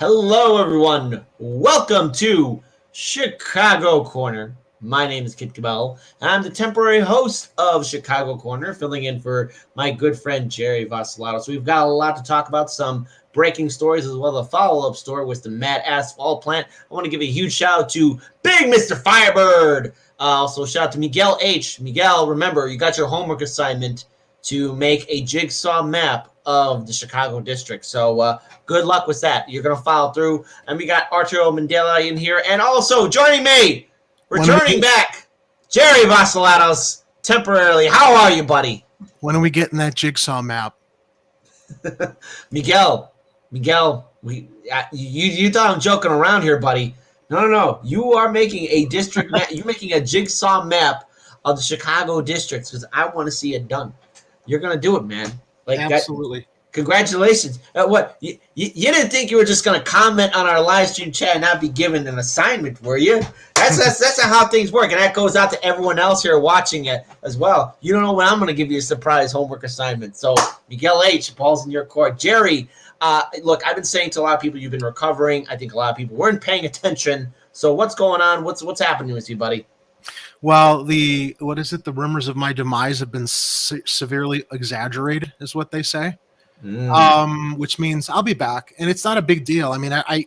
Hello, everyone. Welcome to Chicago Corner. My name is Kit Cabello, and I'm the temporary host of Chicago Corner, filling in for my good friend Jerry Vacillato. So we've got a lot to talk about, some breaking stories as well as a follow-up story with the Mad Asphalt Plant. I want to give a huge shout out to Big Mr. Firebird. Also, shout out to Miguel H. Miguel, remember, you got your homework assignment to make a jigsaw map of the Chicago district. So good luck with that. You're going to follow through. And we got Arturo Mandela in here. And also joining me, returning back, Jerry Vacillatos, temporarily. How are you, buddy? When are we getting that jigsaw map? Miguel, you thought I'm joking around here, buddy. No. You are making a district map. You're making a jigsaw map of the Chicago districts because I want to see it done. You're going to do it, man. Absolutely. Congratulations. What you didn't think you were just going to comment on our live stream chat and not be given an assignment, were you? That's not how things work, and that goes out to everyone else here watching it as well. You don't know when I'm going to give you a surprise homework assignment. So, Miguel H., ball's in your court. Jerry, look, I've been saying to a lot of people you've been recovering. I think a lot of people weren't paying attention. So, what's going on? What's happening with you, buddy? Well, the rumors of my demise have been severely exaggerated, is what they say. Which means I'll be back, and it's not a big deal. I mean, I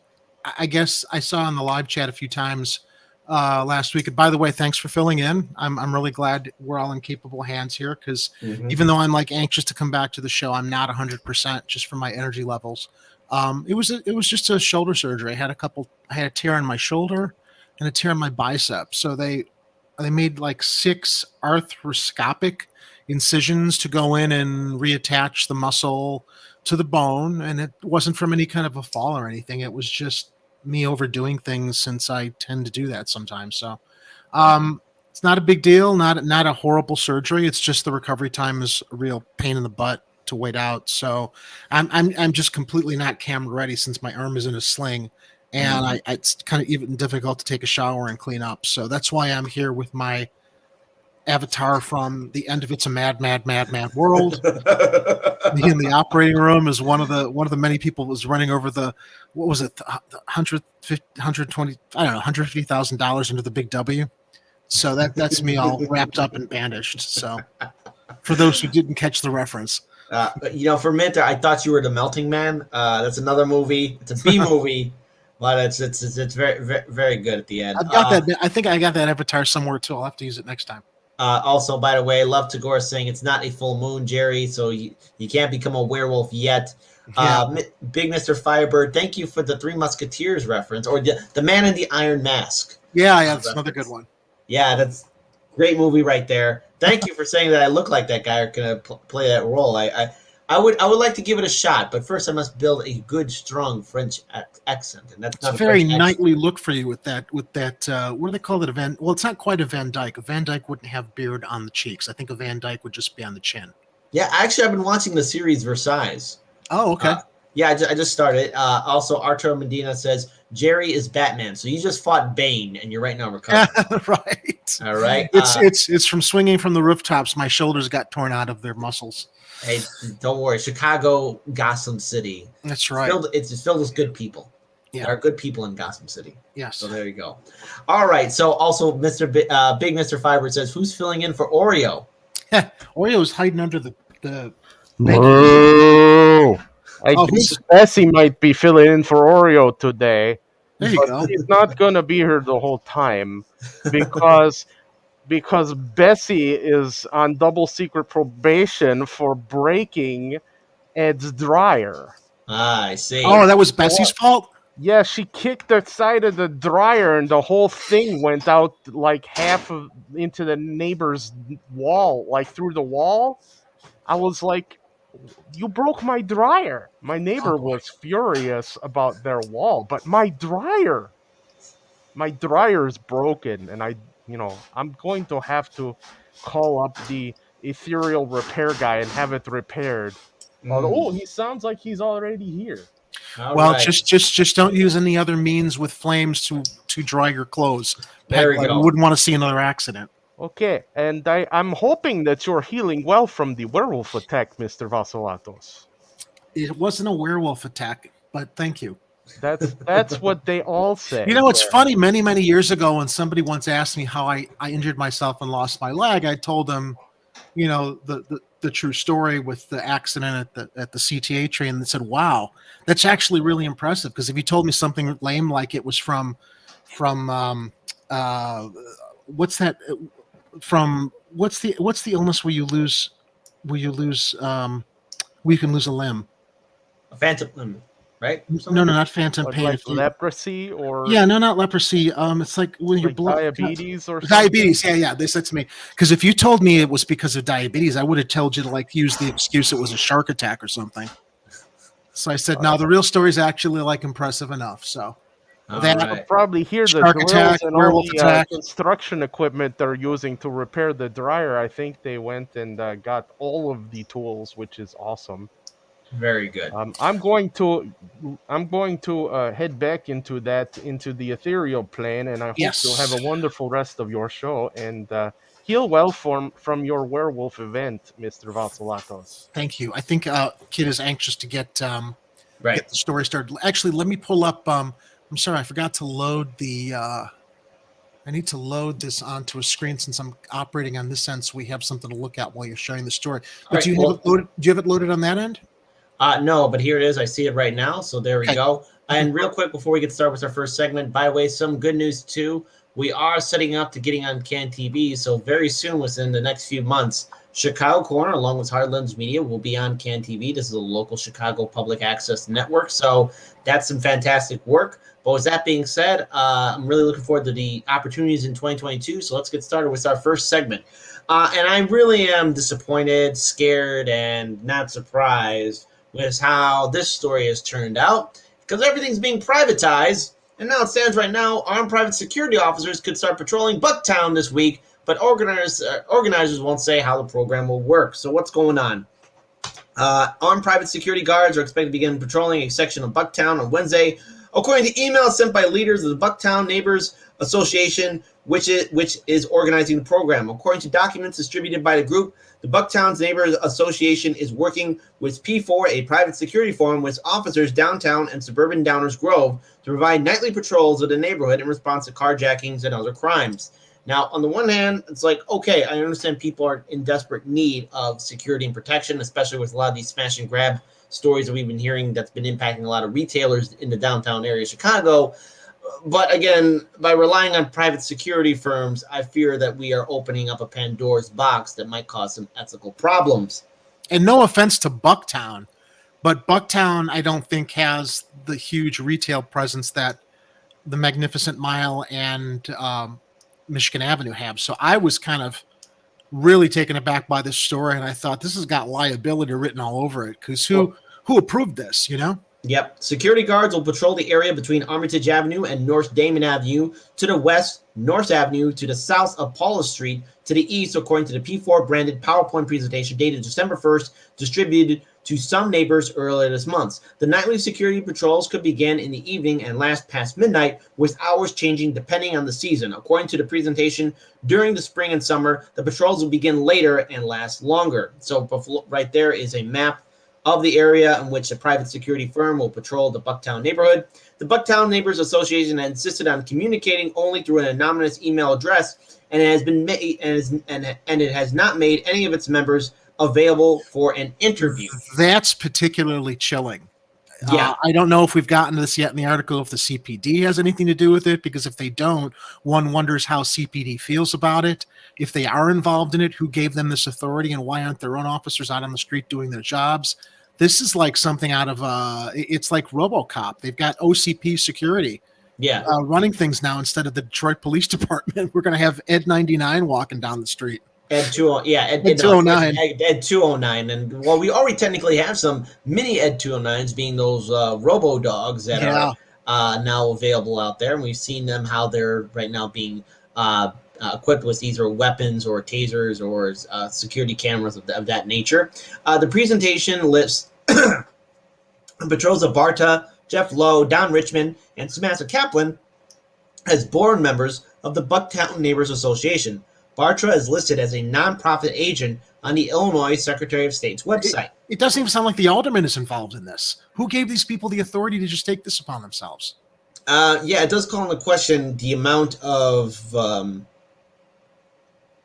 guess I saw in the live chat a few times last week. And by the way, thanks for filling in. I'm really glad we're all in capable hands here because even though I'm like anxious to come back to the show, I'm not 100% just for my energy levels. It was just a shoulder surgery. I had a tear in my shoulder and a tear in my bicep. So they made like 6 arthroscopic incisions to go in and reattach the muscle to the bone. And it wasn't from any kind of a fall or anything. It was just me overdoing things since I tend to do that sometimes. So it's not a big deal, not a horrible surgery. It's just the recovery time is a real pain in the butt to wait out. So I'm just completely not camera ready since my arm is in a sling. And it's kind of even difficult to take a shower and clean up. So that's why I'm here with my avatar from the end of It's a Mad, Mad, Mad, Mad World. Me in the operating room is one of the many people was running over the $150,000 into the big W. So that's me all wrapped up and bandaged. So for those who didn't catch the reference. For a minute there, I thought you were the Melting Man. That's another movie. It's a B movie. But it's very, very, very good at the end. I've got that. I think I got that avatar somewhere too. I'll have to use it next time. Also, by the way, Love Tagore saying it's not a full moon, Jerry, so you can't become a werewolf yet. Yeah. Big Mr. Firebird, thank you for the Three Musketeers reference, or the Man in the Iron Mask. Yeah, that's another good one. Yeah, that's a great movie right there. Thank you for saying that I look like that guy or can play that role. I would like to give it a shot, but first I must build a good, strong French accent, and that's not a very knightly look for you with that. What do they call it? Well, it's not quite a Van Dyke. A Van Dyke wouldn't have beard on the cheeks. I think a Van Dyke would just be on the chin. Yeah, actually, I've been watching the series Versailles. Oh, okay. Yeah, I just started. Also, Arturo Medina says Jerry is Batman, so you just fought Bane, and you're right now recovering. Right. All right. It's from swinging from the rooftops. My shoulders got torn out of their muscles. Hey, don't worry. Chicago, Gotham City. That's right. It's filled with good people. Yeah. There are good people in Gotham City. Yes. So there you go. All right. So also, Big Mr. Fiber says, who's filling in for Oreo? Oreo's hiding under the. No. I think Bessie might be filling in for Oreo today. There you go. She's not going to be here the whole time because Bessie is on double secret probation for breaking Ed's dryer. I see. Oh, that was Bessie's fault? Yeah, she kicked the side of the dryer and the whole thing went out like into the neighbor's wall, like through the wall. I was like, you broke my dryer. My neighbor was furious about their wall, but my dryer is broken, and I'm going to have to call up the ethereal repair guy and have it repaired. Oh, he sounds like he's already here. Well, right. just don't use any other means with flames to dry your clothes. There we go. You wouldn't want to see another accident. Okay, and I'm hoping that you're healing well from the werewolf attack, Mr. Vacillatos. It wasn't a werewolf attack, but thank you. That's what they all say. You know, it's there. funny. Many years ago, when somebody once asked me how I injured myself and lost my leg, I told them, you know, the true story with the accident at the CTA train, and they said, "Wow, that's actually really impressive." Because if you told me something lame like it was from what's that from what's the illness where you lose where you can lose a limb? A phantom limb, right? No, not phantom What, pain. like leprosy or Yeah, no, not leprosy. It's like when your like blood diabetes or diabetes. Yeah. They said to me, because if you told me it was because of diabetes, I would have told you to like use the excuse it was a shark attack or something. So I said, no, the real story is actually like impressive enough. So All that right. probably hear the Shark drills attack, and all werewolf the attack. construction equipment they're using to repair the dryer. I think they went and got all of the tools, which is awesome. Very good. I'm going to head back into the ethereal plane, and I hope you'll have a wonderful rest of your show and heal well from your werewolf event, Mr. Vatsalatos. Thank you. I think Kid is anxious to get the story started. Actually, let me pull up. I'm sorry, I forgot to load the. I need to load this onto a screen since I'm operating on this end, so we have something to look at while you're sharing the story. But do you have it loaded on that end? No, but here it is. I see it right now. So there we go. And real quick, before we get started with our first segment, by the way, some good news too. We are setting up to getting on CAN TV. So very soon, within the next few months, Chicago Corner, along with Heartlands Media, will be on CAN TV. This is a local Chicago public access network. So that's some fantastic work. But with that being said, I'm really looking forward to the opportunities in 2022. So let's get started with our first segment. And I really am disappointed, scared, and not surprised with how this story has turned out, because everything's being privatized, and now it stands right now, armed private security officers could start patrolling Bucktown this week, but organizers won't say how the program will work. So what's going on? Armed private security guards are expected to begin patrolling a section of Bucktown on Wednesday, according to emails sent by leaders of the Bucktown Neighbors Association, which is organizing the program. According to documents distributed by the group, the Bucktown's Neighbors Association is working with P4, a private security forum with officers downtown and suburban Downers Grove, to provide nightly patrols of the neighborhood in response to carjackings and other crimes. Now, on the one hand, it's like, okay, I understand people are in desperate need of security and protection, especially with a lot of these smash and grab stories that we've been hearing that's been impacting a lot of retailers in the downtown area of Chicago. But again, by relying on private security firms, I fear that we are opening up a Pandora's box that might cause some ethical problems. And no offense to Bucktown, but Bucktown, I don't think, has the huge retail presence that the Magnificent Mile and Michigan Avenue have. So I was kind of really taken aback by this story, and I thought this has got liability written all over it, because who approved this, you know? Yep. Security guards will patrol the area between Armitage Avenue and North Damon Avenue, to the west, North Avenue, to the south of Paula Street, to the east, according to the P4 branded PowerPoint presentation dated December 1st, distributed to some neighbors earlier this month. The nightly security patrols could begin in the evening and last past midnight, with hours changing depending on the season. According to the presentation, during the spring and summer, the patrols will begin later and last longer. So right there is a map of the area in which a private security firm will patrol the Bucktown neighborhood. The Bucktown Neighbors Association has insisted on communicating only through an anonymous email address, and it has been made and it has not made any of its members available for an interview. That's particularly chilling. Yeah. I don't know if we've gotten to this yet in the article, if the CPD has anything to do with it, because if they don't, one wonders how CPD feels about it. If they are involved in it, who gave them this authority, and why aren't their own officers out on the street doing their jobs? This is like something out of it's like RoboCop. They've got OCP security running things now instead of the Detroit Police Department. We're going to have Ed 99 walking down the street. Ed 209. Ed 209. And well, we already technically have some mini Ed 209s, being those robo dogs that are now available out there. And we've seen them, how they're right now being equipped with either weapons or tasers or security cameras of that nature. The presentation lists patrols of Barta, Jeff Lowe, Don Richmond, and Samantha Kaplan as board members of the Bucktown Neighbors Association. Bartra is listed as a nonprofit agent on the Illinois Secretary of State's website. It doesn't even sound like the alderman is involved in this. Who gave these people the authority to just take this upon themselves? Yeah, it does call into question the amount of freedom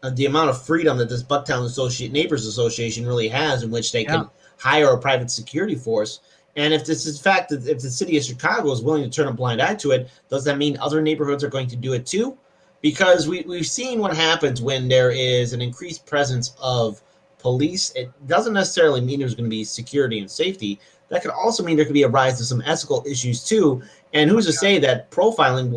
that this Bucktown Neighbors Association really has, in which they can hire a private security force. And if this is fact, that if the city of Chicago is willing to turn a blind eye to it, does that mean other neighborhoods are going to do it too? Because we've seen what happens when there is an increased presence of police. It doesn't necessarily mean there's going to be security and safety. That could also mean there could be a rise to some ethical issues too. And who's to say that profiling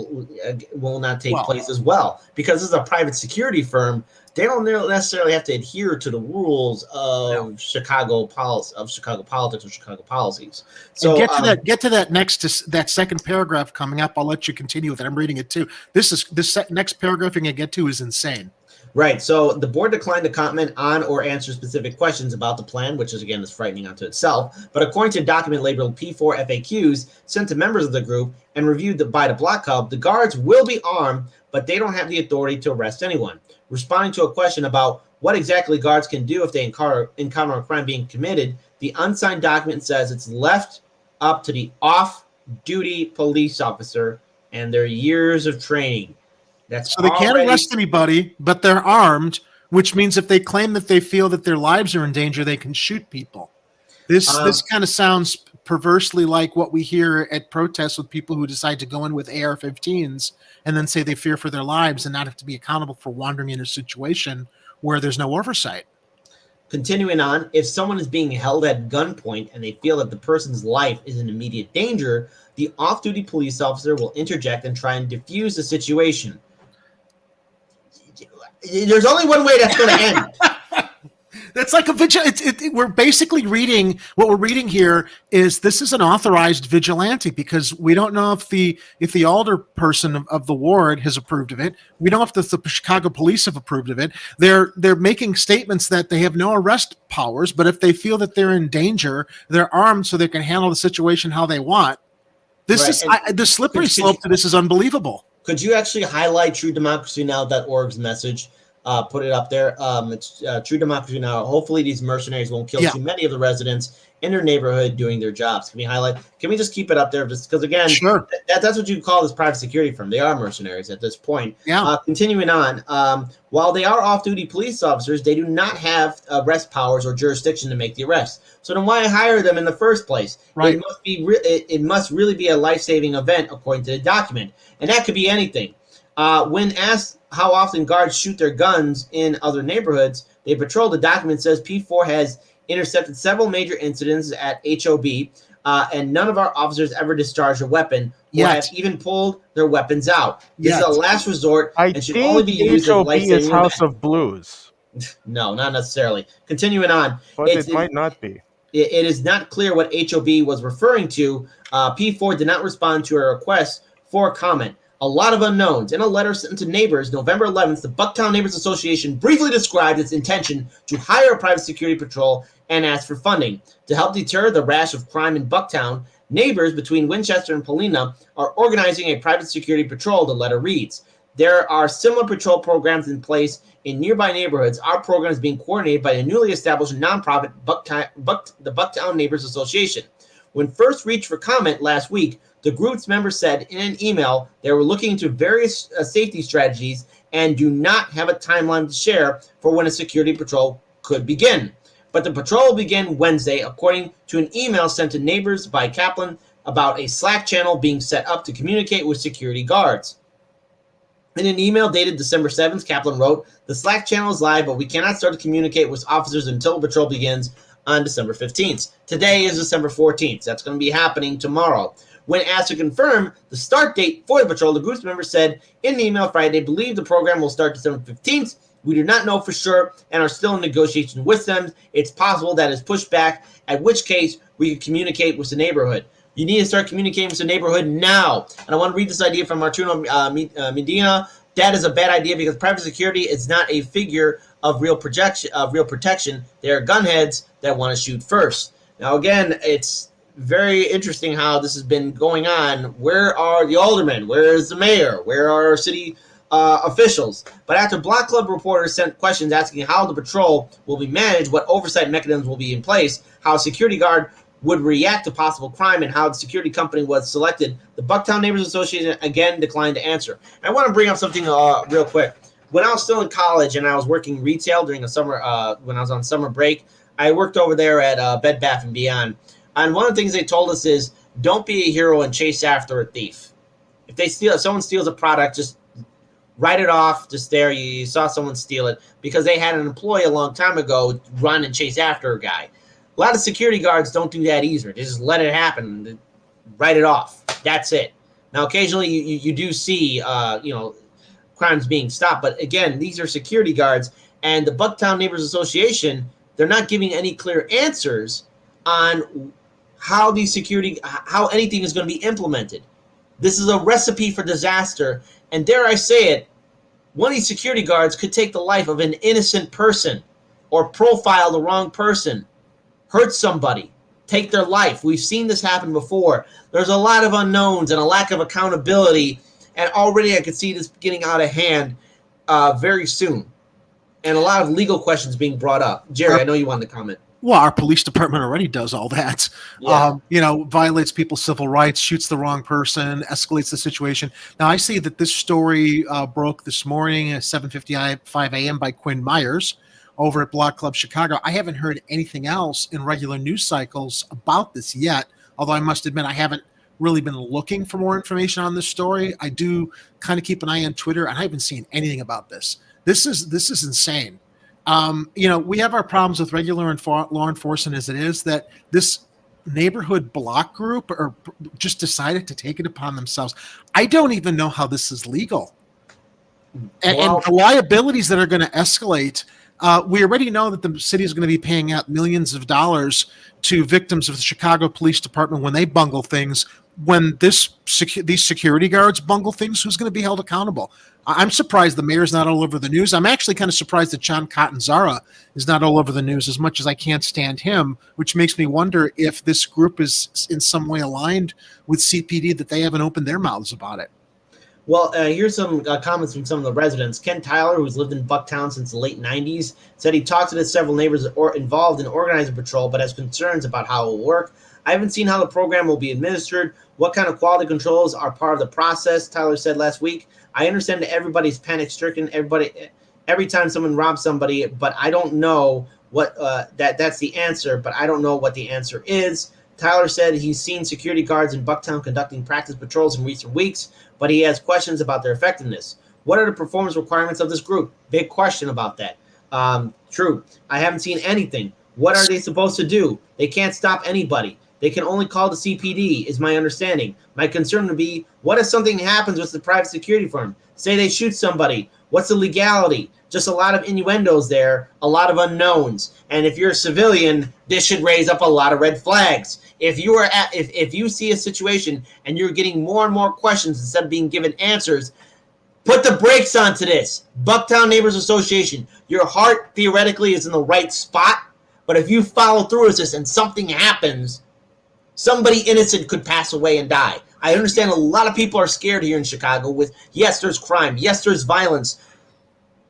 will not take place as well? Because this is a private security firm. They don't necessarily have to adhere to the rules of Chicago politics or Chicago policies. So and get to that second paragraph coming up. I'll let you continue with it. I'm reading it too. This next paragraph you're going to get to is insane. Right. So the board declined to comment on or answer specific questions about the plan, which is, again, is frightening unto itself. But according to a document labeled P4 FAQs sent to members of the group and reviewed by the Block Hub, the guards will be armed, but they don't have the authority to arrest anyone. Responding to a question about what exactly guards can do if they encounter a crime being committed, the unsigned document says it's left up to the off-duty police officer and their years of training. So they can't arrest anybody, but they're armed, which means if they claim that they feel that their lives are in danger, they can shoot people. This kind of sounds perversely like what we hear at protests with people who decide to go in with AR-15s and then say they fear for their lives and not have to be accountable for wandering in a situation where there's no oversight. Continuing on, if someone is being held at gunpoint and they feel that the person's life is in immediate danger, the off-duty police officer will interject and try and defuse the situation. There's only one way that's going to end. That's like a vigilante. We're basically reading what we're reading here is this is an authorized vigilante because we don't know if the alder person of the ward has approved of it. We don't know if the Chicago police have approved of it. They're making statements that they have no arrest powers, but if they feel that they're in danger, they're armed so they can handle the situation how they want. This is the slippery slope to this is unbelievable. Could you actually highlight TrueDemocracyNow.org's message? Put it up there. It's True Democracy Now. Hopefully these mercenaries won't kill too many of the residents in their neighborhood doing their jobs. Can we just keep it up there? Just because, again, sure. That's what you call this private security firm. They are mercenaries at this point. Yeah. Continuing on, while they are off-duty police officers, they do not have arrest powers or jurisdiction to make the arrest. So then why hire them in the first place? Right. It must really be a life-saving event, according to the document. And that could be anything. When asked how often guards shoot their guns in other neighborhoods they patrol, the document says P4 has intercepted several major incidents at HOB, and none of our officers ever discharged a weapon or have even pulled their weapons out. This is a last resort and should only be used as life-saving is House of Blues. No, not necessarily. Continuing on. But it might not be. It is not clear what HOB was referring to. P4 did not respond to a request for comment. A lot of unknowns. In a letter sent to neighbors November 11th, the Bucktown Neighbors Association briefly described its intention to hire a private security patrol and ask for funding. To help deter the rash of crime in Bucktown, neighbors between Winchester and Polina are organizing a private security patrol, the letter reads. There are similar patrol programs in place in nearby neighborhoods. Our program is being coordinated by the newly established nonprofit the Bucktown Neighbors Association. When first reached for comment last week, the group's members said in an email they were looking into various safety strategies and do not have a timeline to share for when a security patrol could begin. But the patrol will begin Wednesday, according to an email sent to neighbors by Kaplan about a Slack channel being set up to communicate with security guards. In an email dated December 7th, Kaplan wrote, "The Slack channel is live, but we cannot start to communicate with officers until the patrol begins on December 15th. Today is December 14th. That's going to be happening tomorrow." When asked to confirm the start date for the patrol, the group's members said in the email Friday they believe the program will start December 15th. We do not know for sure and are still in negotiation with them. It's possible that it's pushed back, at which case we can communicate with the neighborhood. You need to start communicating with the neighborhood now. And I want to read this idea from Arturo Medina. That is a bad idea because private security is not a figure of real protection. They are gunheads that want to shoot first. Now, again, it's very interesting how this has been going on. Where are the aldermen? Where is the mayor? Where are our city officials. But after Block Club reporters sent questions asking how the patrol will be managed, what oversight mechanisms will be in place, how a security guard would react to possible crime, and how the security company was selected, the Bucktown Neighbors Association again declined to answer. And I want to bring up something real quick. When I was still in college and I was working retail during the summer, when I was on summer break, I worked over there at Bed Bath & Beyond. And one of the things they told us is, don't be a hero and chase after a thief. If someone steals a product, just write it off. Just there, you saw someone steal it, because they had an employee a long time ago run and chase after a guy. A lot of security guards don't do that either. They just let it happen, write it off. That's it. Now, occasionally you do see, crimes being stopped, but again, these are security guards, and the Bucktown Neighbors Association, they're not giving any clear answers on how anything is going to be implemented. This is a recipe for disaster, and dare I say it, one of these security guards could take the life of an innocent person, or profile the wrong person, hurt somebody, take their life. We've seen this happen before. There's a lot of unknowns and a lack of accountability, and already I could see this getting out of hand very soon, and a lot of legal questions being brought up. Jerry, I know you wanted to comment. Well, our police department already does all that. Yeah. Violates people's civil rights, shoots the wrong person, escalates the situation. Now, I see that this story broke this morning at 7:55 a.m. by Quinn Myers over at Block Club Chicago. I haven't heard anything else in regular news cycles about this yet, although I must admit I haven't really been looking for more information on this story. I do kind of keep an eye on Twitter, and I haven't seen anything about this. This is insane. We have our problems with regular law enforcement as it is, that this neighborhood block group or just decided to take it upon themselves. I don't even know how this is legal. And the liabilities that are going to escalate, we already know that the city is going to be paying out millions of dollars to victims of the Chicago Police Department when they bungle things. When these security guards bungle things, who's going to be held accountable? I'm surprised the mayor's not all over the news. I'm actually kind of surprised that John Catanzara is not all over the news, as much as I can't stand him, which makes me wonder if this group is in some way aligned with CPD, that they haven't opened their mouths about it. Well, here's some comments from some of the residents. Ken Tyler, who's lived in Bucktown since the late 90s, said he talked to several neighbors involved in organizing patrol, but has concerns about how it will work. I haven't seen how the program will be administered. What kind of quality controls are part of the process, Tyler said last week. I understand that everybody's panic-stricken. Every time someone robs somebody, but I don't know what that's the answer, but I don't know what the answer is. Tyler said he's seen security guards in Bucktown conducting practice patrols in recent weeks, but he has questions about their effectiveness. What are the performance requirements of this group? Big question about that. True. I haven't seen anything. What are they supposed to do? They can't stop anybody. They can only call the CPD, is my understanding. My concern would be, what if something happens with the private security firm? Say they shoot somebody. What's the legality? Just a lot of innuendos there, a lot of unknowns. And if you're a civilian, this should raise up a lot of red flags. If you see a situation and you're getting more and more questions instead of being given answers, put the brakes onto this. Bucktown Neighbors Association, your heart theoretically is in the right spot, but if you follow through with this and something happens, somebody innocent could pass away and die. I understand a lot of people are scared here in Chicago with, yes, there's crime, yes, there's violence,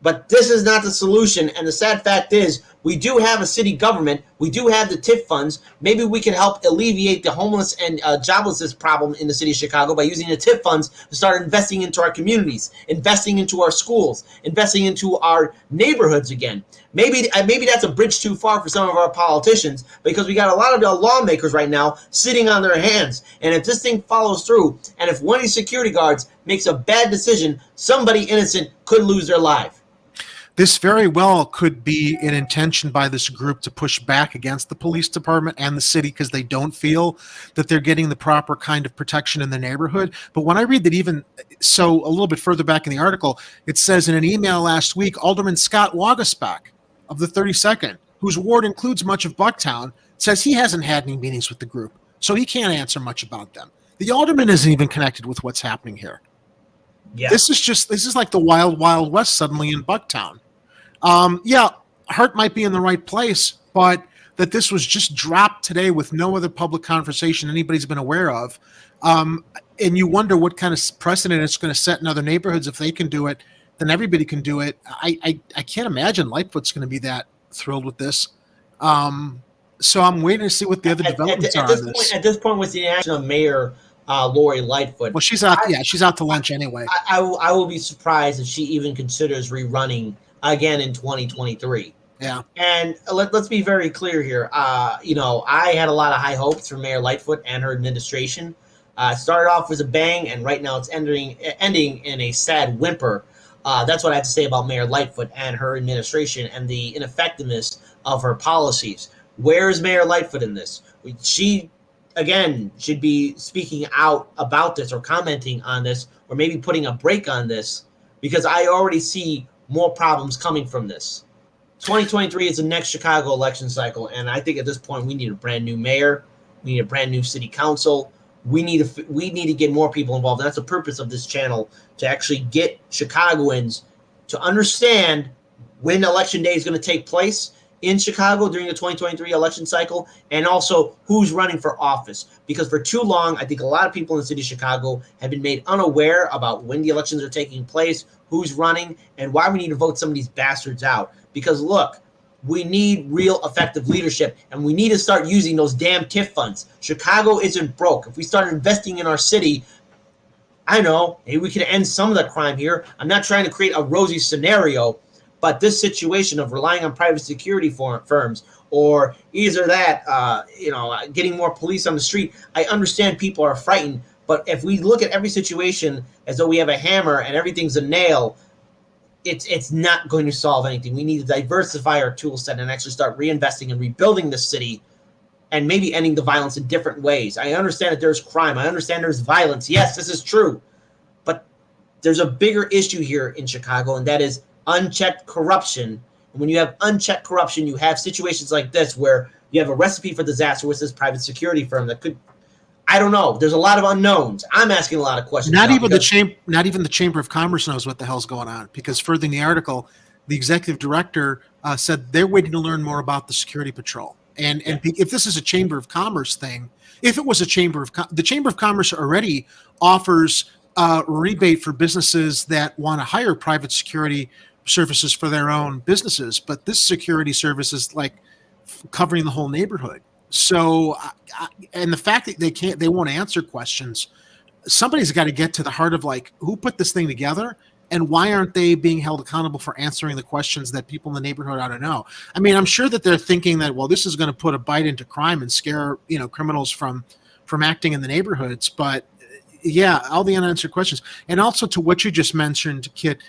but this is not the solution. And the sad fact is, we do have a city government. We do have the TIF funds. Maybe we can help alleviate the homeless and joblessness problem in the city of Chicago by using the TIF funds to start investing into our communities, investing into our schools, investing into our neighborhoods again. Maybe that's a bridge too far for some of our politicians, because we got a lot of the lawmakers right now sitting on their hands. And if this thing follows through, and if one of these security guards makes a bad decision, somebody innocent could lose their life. This very well could be an intention by this group to push back against the police department and the city, because they don't feel that they're getting the proper kind of protection in the neighborhood. But when I read that, even so, a little bit further back in the article, it says in an email last week, Alderman Scott Wagasback of the 32nd, whose ward includes much of Bucktown, says he hasn't had any meetings with the group, so he can't answer much about them. The alderman isn't even connected with what's happening here. Yeah. This is like the wild, wild west suddenly in Bucktown. Heart might be in the right place, but that this was just dropped today with no other public conversation anybody's been aware of. And you wonder what kind of precedent it's going to set in other neighborhoods if they can do it. then everybody can do it. I can't imagine Lightfoot's going to be that thrilled with this. So I'm waiting to see what the other developments are on this. At this point, with the action of Mayor Lori Lightfoot, Well, she's out. She's out to lunch anyway. I will be surprised if she even considers rerunning again in 2023. Yeah. And let's be very clear here. I had a lot of high hopes for Mayor Lightfoot and her administration. Started off with a bang, and right now it's ending in a sad whimper. That's what I have to say about Mayor Lightfoot and her administration and the ineffectiveness of her policies. Where is Mayor Lightfoot in this? She, again, should be speaking out about this or commenting on this or maybe putting a break on this, because I already see more problems coming from this. 2023 is the next Chicago election cycle, and I think at this point we need a brand new mayor. We need a brand new city council. We need to get more people involved. And that's the purpose of this channel, to actually get Chicagoans to understand when election day is going to take place in Chicago during the 2023 election cycle, and also who's running for office. Because for too long, I think a lot of people in the city of Chicago have been made unaware about when the elections are taking place, who's running, and why we need to vote some of these bastards out. Because look, we need real effective leadership, and we need to start using those damn TIF funds. Chicago isn't broke. If we start investing in our city, I know, maybe we can end some of the crime here. I'm not trying to create a rosy scenario, but this situation of relying on private security firms, or either that, getting more police on the street, I understand people are frightened. But if we look at every situation as though we have a hammer and everything's a nail, it's not going to solve anything. We need to diversify our tool set and actually start reinvesting and rebuilding the city, and maybe ending the violence in different ways. I understand that there's crime. I understand there's violence. Yes, this is true. But there's a bigger issue here in Chicago, and that is unchecked corruption. And when you have unchecked corruption, you have situations like this where you have a recipe for disaster with this private security firm that could, I don't know. There's a lot of unknowns. I'm asking a lot of questions. Not even the Chamber of Commerce knows what the hell's going on, because further in the article, the executive director said they're waiting to learn more about the security patrol. And if this is a Chamber of Commerce thing, if it was a the Chamber of Commerce already offers a rebate for businesses that want to hire private security services for their own businesses, but this security service is like covering the whole neighborhood. So, and the fact that they won't answer questions, somebody's got to get to the heart of like, who put this thing together, and why aren't they being held accountable for answering the questions that people in the neighborhood ought to know? I mean, I'm sure that they're thinking that, well, this is going to put a bite into crime and scare, criminals from acting in the neighborhoods, but yeah, all the unanswered questions. And also to what you just mentioned, Kit,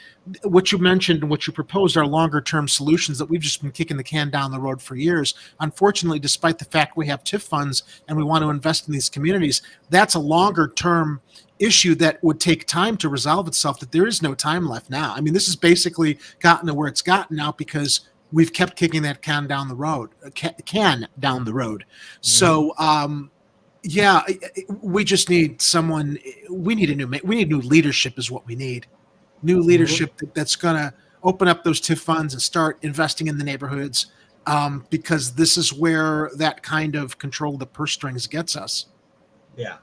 what you mentioned and what you proposed are longer term solutions that we've just been kicking the can down the road for years. Unfortunately, despite the fact we have TIF funds and we want to invest in these communities, that's a longer term issue that would take time to resolve itself, that there is no time left now. I mean, this has basically gotten to where it's gotten now because we've kept kicking that can down the road. So, yeah, we just need someone. We need new leadership is what we need. New leadership that's going to open up those TIF funds and start investing in the neighborhoods, because this is where that kind of control of the purse strings gets us. Yeah.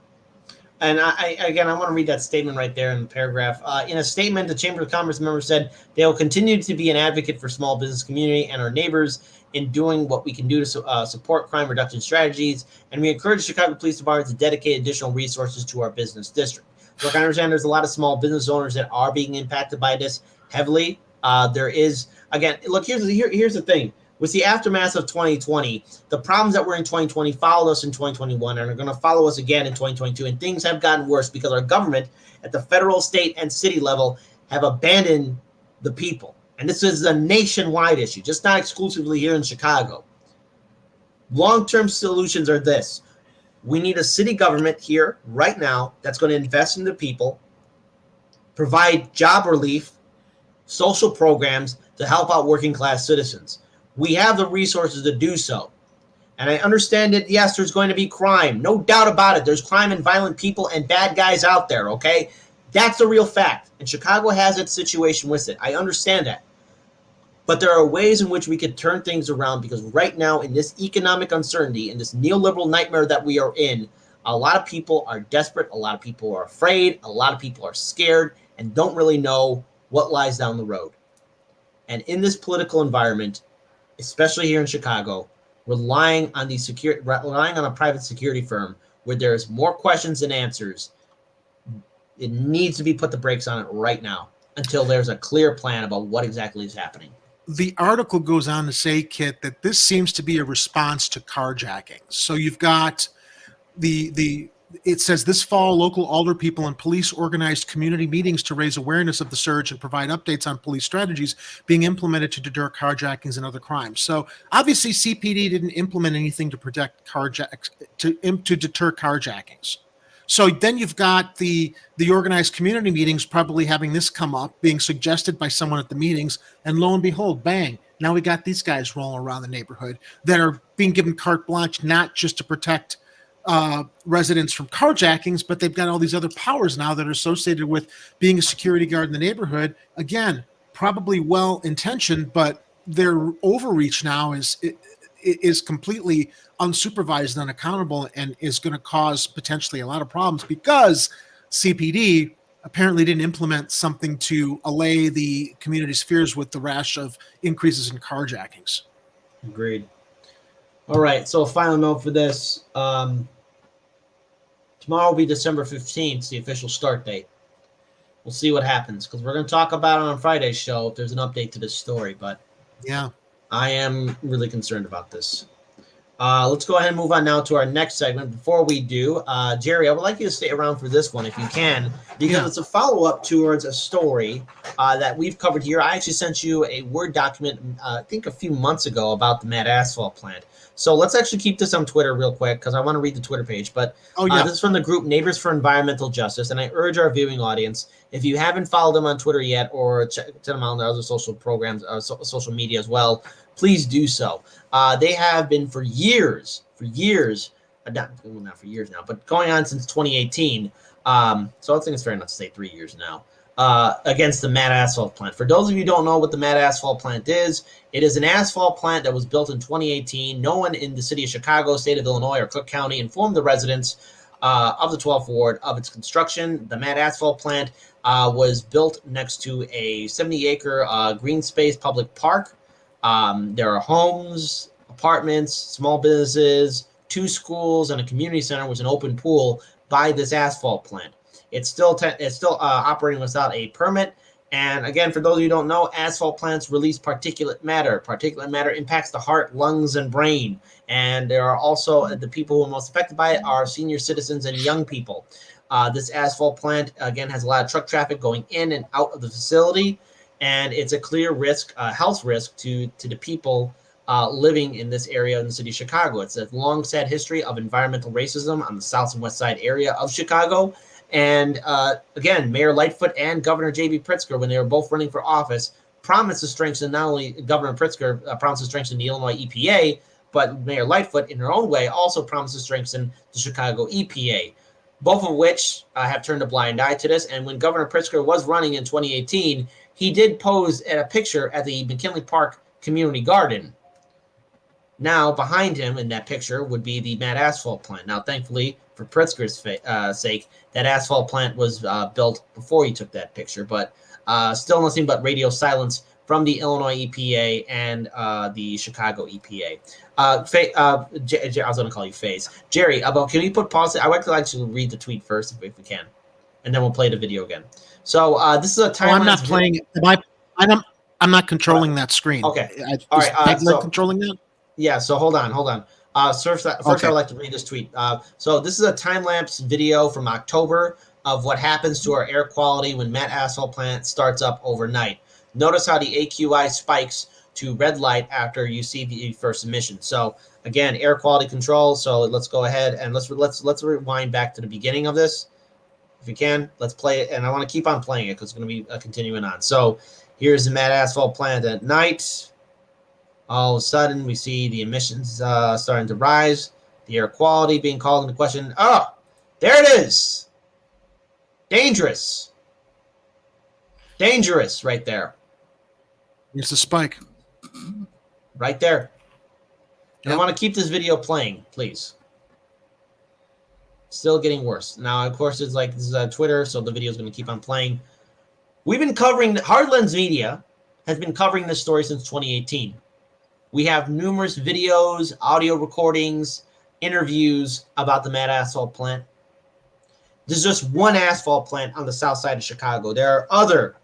And I want to read that statement right there in the paragraph. In a statement, the Chamber of Commerce member said they will continue to be an advocate for small business community and our neighbors in doing what we can do to support crime reduction strategies. And we encourage the Chicago Police Department to dedicate additional resources to our business district. Look, I understand there's a lot of small business owners that are being impacted by this heavily. There is, again, look, here's the thing. With the aftermath of 2020, the problems that were in 2020 followed us in 2021 and are going to follow us again in 2022. And things have gotten worse because our government at the federal, state, and city level have abandoned the people. And this is a nationwide issue, just not exclusively here in Chicago. Long-term solutions are this. We need a city government here right now that's going to invest in the people, provide job relief, social programs to help out working class citizens. We have the resources to do so. And I understand that, yes, there's going to be crime. No doubt about it. There's crime and violent people and bad guys out there, okay? That's a real fact. And Chicago has its situation with it. I understand that. But there are ways in which we could turn things around, because right now in this economic uncertainty, in this neoliberal nightmare that we are in, a lot of people are desperate. A lot of people are afraid. A lot of people are scared and don't really know what lies down the road. And in this political environment, especially here in Chicago, relying on a private security firm where there's more questions than answers, it needs to be put the brakes on it right now until there's a clear plan about what exactly is happening. The article goes on to say, Kit, that this seems to be a response to carjacking. So you've got it says this fall, local alder people and police organized community meetings to raise awareness of the surge and provide updates on police strategies being implemented to deter carjackings and other crimes. So obviously CPD didn't implement anything to protect to deter carjackings. So then you've got the organized community meetings probably having this come up, being suggested by someone at the meetings, and lo and behold, bang, now we got these guys rolling around the neighborhood that are being given carte blanche, not just to protect residents from carjackings, but they've got all these other powers now that are associated with being a security guard in the neighborhood. Again, probably well-intentioned, but their overreach now is completely unsupervised and unaccountable, and is going to cause potentially a lot of problems because CPD apparently didn't implement something to allay the community's fears with the rash of increases in carjackings. Agreed. All right, so a final note for this. Tomorrow will be December 15th, the official start date. We'll see what happens, because we're going to talk about it on Friday's show if there's an update to this story, but yeah, I am really concerned about this. Let's go ahead and move on now to our next segment. Before we do, Jerry, I would like you to stay around for this one if you can, because it's a follow-up towards a story that we've covered here. I actually sent you a Word document, I think a few months ago, about the Mad Asphalt Plant. So let's actually keep this on Twitter real quick because I want to read the Twitter page. But this is from the group Neighbors for Environmental Justice, and I urge our viewing audience, if you haven't followed them on Twitter yet or check them out on their other social programs, social media as well, please do so. They have been for years, not for years now, but going on since 2018. So I think it's fair enough to say 3 years now. Against the Mad Asphalt Plant. For those of you who don't know what the Mad Asphalt Plant is, it is an asphalt plant that was built in 2018. No one in the city of Chicago, state of Illinois, or Cook County informed the residents of the 12th Ward of its construction. The Mad Asphalt Plant was built next to a 70-acre green space public park. There are homes, apartments, small businesses, 2 schools, and a community center with an open pool by this asphalt plant. It's still operating without a permit. And again, for those of you who don't know, asphalt plants release particulate matter. Particulate matter impacts the heart, lungs, and brain. And there are also the people who are most affected by it are senior citizens and young people. This asphalt plant, again, has a lot of truck traffic going in and out of the facility. And it's a clear risk, health risk to the people living in this area in the city of Chicago. It's a long, sad history of environmental racism on the south and west side area of Chicago. And again, Mayor Lightfoot and Governor J.B. Pritzker, when they were both running for office, promised to strengthen, not only Governor Pritzker promised to strengthen the Illinois EPA, but Mayor Lightfoot, in her own way, also promised to strengthen the Chicago EPA, both of which have turned a blind eye to this. And when Governor Pritzker was running in 2018, he did pose at a picture at the McKinley Park Community Garden. Now, behind him in that picture would be the Mad Asphalt Plant. Now, thankfully, for Pritzker's sake, that asphalt plant was built before he took that picture, but still nothing but radio silence from the Illinois EPA and the Chicago EPA. I was going to call you Faze. Jerry, can you put pause? I would like to read the tweet first if we can, and then we'll play the video again. So this is a time. I'm not playing it. I'm not controlling that screen. Okay. All right. Controlling that? Yeah, so hold on. First, I would like to read this tweet. So this is a time-lapse video from October of what happens to our air quality when Mad Asphalt Plant starts up overnight. Notice how the AQI spikes to red light after you see the first emission. So again, air quality control. So let's go ahead and let's rewind back to the beginning of this. If you can, let's play it. And I want to keep on playing it because it's going to be continuing on. So here's the Mad Asphalt Plant at night. All of a sudden, we see the emissions starting to rise, the air quality being called into question. Oh, there it is. Dangerous right there. It's the spike. Right there. Yep. I want to keep this video playing, please. Still getting worse. Now, of course, this is Twitter, so the video is going to keep on playing. We've been covering, Hardlands Media has been covering this story since 2018. We have numerous videos, audio recordings, interviews about the Mad Asphalt Plant. There's just one asphalt plant on the south side of Chicago. There are other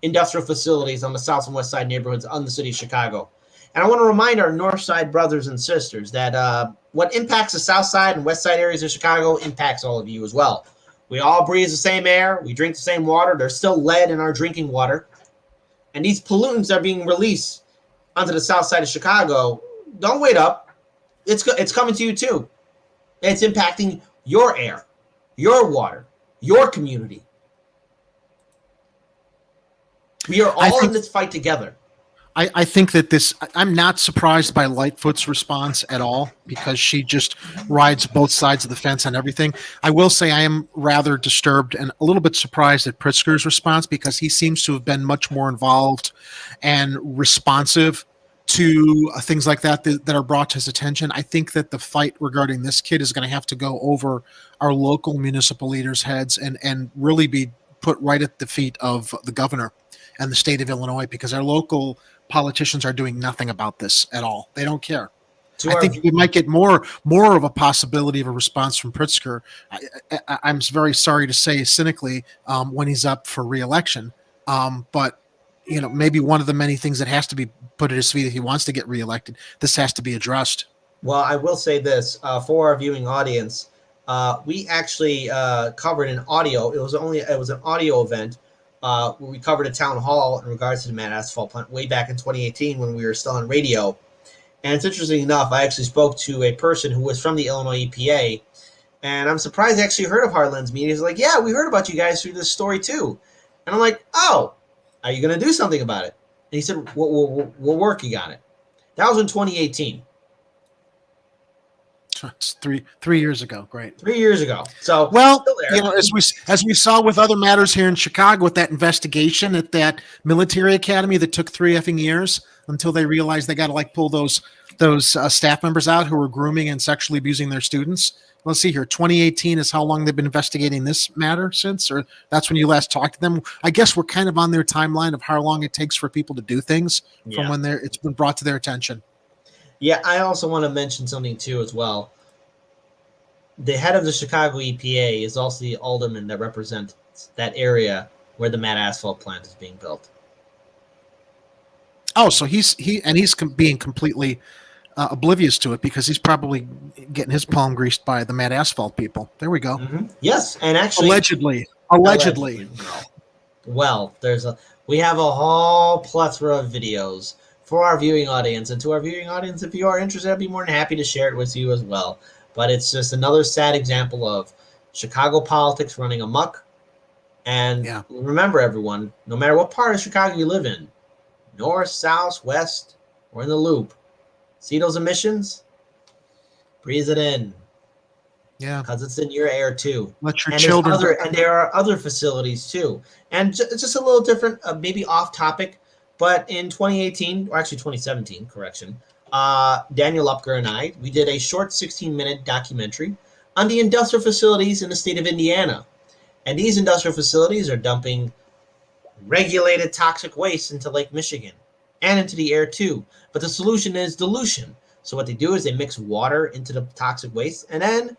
industrial facilities on the south and west side neighborhoods on the city of Chicago. And I want to remind our north side brothers and sisters that what impacts the south side and west side areas of Chicago impacts all of you as well. We all breathe the same air. We drink the same water. There's still lead in our drinking water. And these pollutants are being released onto the south side of Chicago. Don't wait up. It's coming to you too. It's impacting your air, your water, your community. We are all in this fight together. I think that I'm not surprised by Lightfoot's response at all, because she just rides both sides of the fence on everything. I will say I am rather disturbed and a little bit surprised at Pritzker's response, because he seems to have been much more involved and responsive to things like that are brought to his attention. I think that the fight regarding this kid is going to have to go over our local municipal leaders' heads and really be put right at the feet of the governor and the state of Illinois, because our local politicians are doing nothing about this at all. They don't care. I think we might get more of a possibility of a response from Pritzker. I'm very sorry to say, cynically, when he's up for re-election. But maybe one of the many things that has to be put at his feet if he wants to get reelected, this has to be addressed. Well, I will say this for our viewing audience, we actually covered an audio. It was an audio event. We covered a town hall in regards to the Mad Asphalt Plant way back in 2018 when we were still on radio. And it's interesting enough, I actually spoke to a person who was from the Illinois EPA, and I'm surprised they actually heard of Hardlands Media. He's like, yeah, we heard about you guys through this story too. And I'm like, oh, are you going to do something about it? And he said, we're working on it. That was in 2018. It's three years ago. Great. 3 years ago. So, well, as we saw with other matters here in Chicago, with that investigation at that military academy that took 3 effing years until they realized they got to pull those staff members out who were grooming and sexually abusing their students. Let's see here. 2018 is how long they've been investigating this matter since, or that's when you last talked to them. I guess we're kind of on their timeline of how long it takes for people to do things from when it's been brought to their attention. Yeah, I also want to mention something too as well. The head of the Chicago EPA is also the alderman that represents that area where the Mad Asphalt Plant is being built. Oh, so he's being completely oblivious to it, because he's probably getting his palm greased by the Mad Asphalt people. There we go. Mm-hmm. Yes, and actually allegedly. Well, we have a whole plethora of videos for our viewing audience, and to our viewing audience, if you are interested, I'd be more than happy to share it with you as well. But it's just another sad example of Chicago politics running amok. And remember, everyone, no matter what part of Chicago you live in, north, south, west, or in the loop, see those emissions? Breathe it in. Yeah. Because it's in your air too. Let your children. And there are other facilities too. And it's just a little different, maybe off topic. But in 2018, or actually 2017, correction, Daniel Upker and I, we did a short 16-minute documentary on the industrial facilities in the state of Indiana. And these industrial facilities are dumping regulated toxic waste into Lake Michigan and into the air too. But the solution is dilution. So what they do is they mix water into the toxic waste and then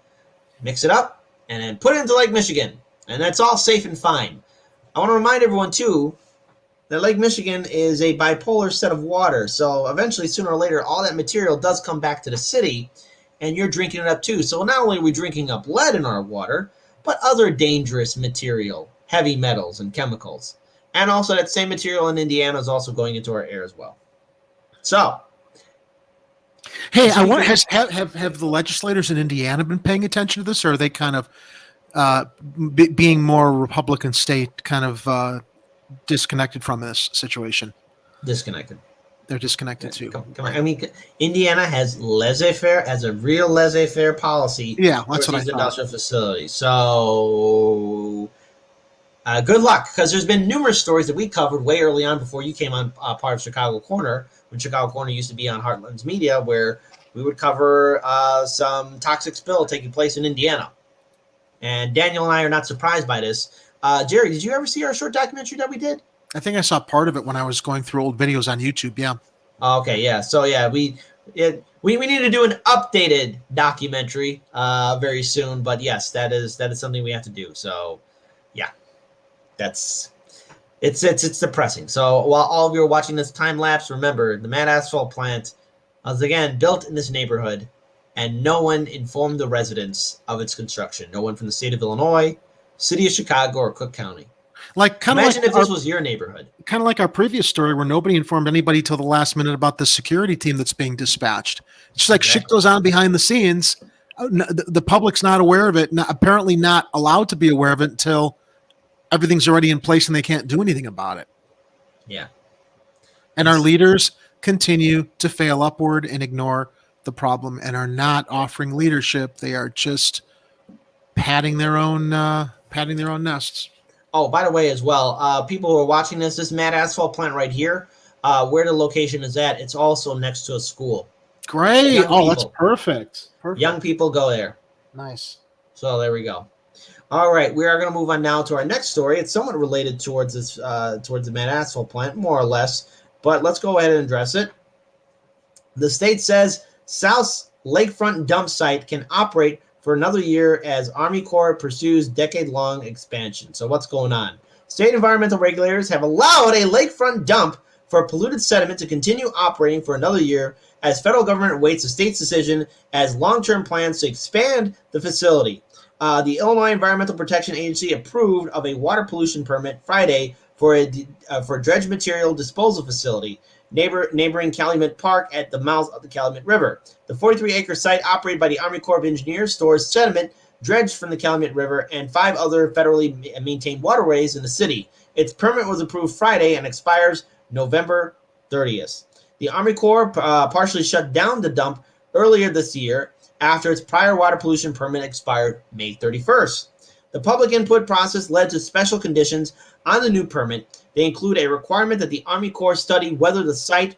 mix it up and then put it into Lake Michigan. And that's all safe and fine. I want to remind everyone too that Lake Michigan is a bipolar set of water. So eventually, sooner or later, all that material does come back to the city, and you're drinking it up too. So not only are we drinking up lead in our water, but other dangerous material, heavy metals and chemicals. And also that same material in Indiana is also going into our air as well. So. Hey, I wonder, have the legislators in Indiana been paying attention to this, or are they kind of being more Republican state kind of disconnected from this situation? Disconnected. They're disconnected too. Come on. I mean, Indiana has a real laissez-faire policy. Yeah, that's for what these I thought. Industrial facilities. So, good luck, because there's been numerous stories that we covered way early on before you came on part of Chicago Corner, when Chicago Corner used to be on Heartlands Media, where we would cover some toxic spill taking place in Indiana. And Daniel and I are not surprised by this. Jerry, did you ever see our short documentary that we did? I think I saw part of it when I was going through old videos on YouTube. Yeah. Okay, yeah. So yeah, we need to do an updated documentary very soon. But yes, that is something we have to do. So yeah, it's depressing. So while all of you are watching this time lapse, remember the Mad Asphalt Plant was again built in this neighborhood, and no one informed the residents of its construction. No one from the state of Illinois, city of Chicago, or Cook County. Imagine if this was your neighborhood. Kind of like our previous story where nobody informed anybody till the last minute about the security team that's being dispatched. It's just like shit goes on behind the scenes. The public's not aware of it, apparently not allowed to be aware of it until everything's already in place and they can't do anything about it. Yeah. And our leaders continue to fail upward and ignore the problem and are not offering leadership. They are just padding their own nests. Oh, by the way, as well, people who are watching this Mad Asphalt Plant right here, where the location is at, it's also next to a school. Great. That's perfect. Young people go there. Nice. So there we go. All right, we are going to move on now to our next story. It's somewhat related towards this, towards the Mad Asphalt Plant, more or less. But let's go ahead and address it. The state says South's Lakefront dump site can operate for another year as Army Corps pursues decade-long expansion. So what's going on? State environmental regulators have allowed a lakefront dump for polluted sediment to continue operating for another year as federal government awaits the state's decision as long-term plans to expand the facility. The Illinois Environmental Protection Agency approved of a water pollution permit Friday for a dredge material disposal facility neighboring Calumet Park at the mouth of the Calumet River. The 43-acre site operated by the Army Corps of Engineers stores sediment dredged from the Calumet River and 5 other federally maintained waterways in the city. Its permit was approved Friday and expires November 30th. The Army Corps partially shut down the dump earlier this year after its prior water pollution permit expired May 31st. The public input process led to special conditions on the new permit. They include a requirement that the Army Corps study whether the site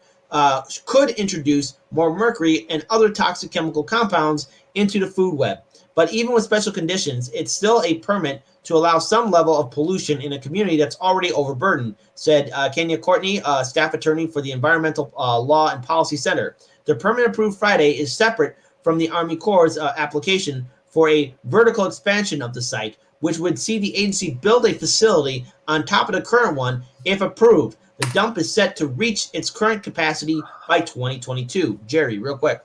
could introduce more mercury and other toxic chemical compounds into the food web. But even with special conditions, it's still a permit to allow some level of pollution in a community that's already overburdened, said Kenya Courtney, staff attorney for the Environmental Law and Policy Center. The permit approved Friday is separate from the Army Corps' application for a vertical expansion of the site, which would see the agency build a facility on top of the current one if approved. The dump is set to reach its current capacity by 2022. Jerry, real quick.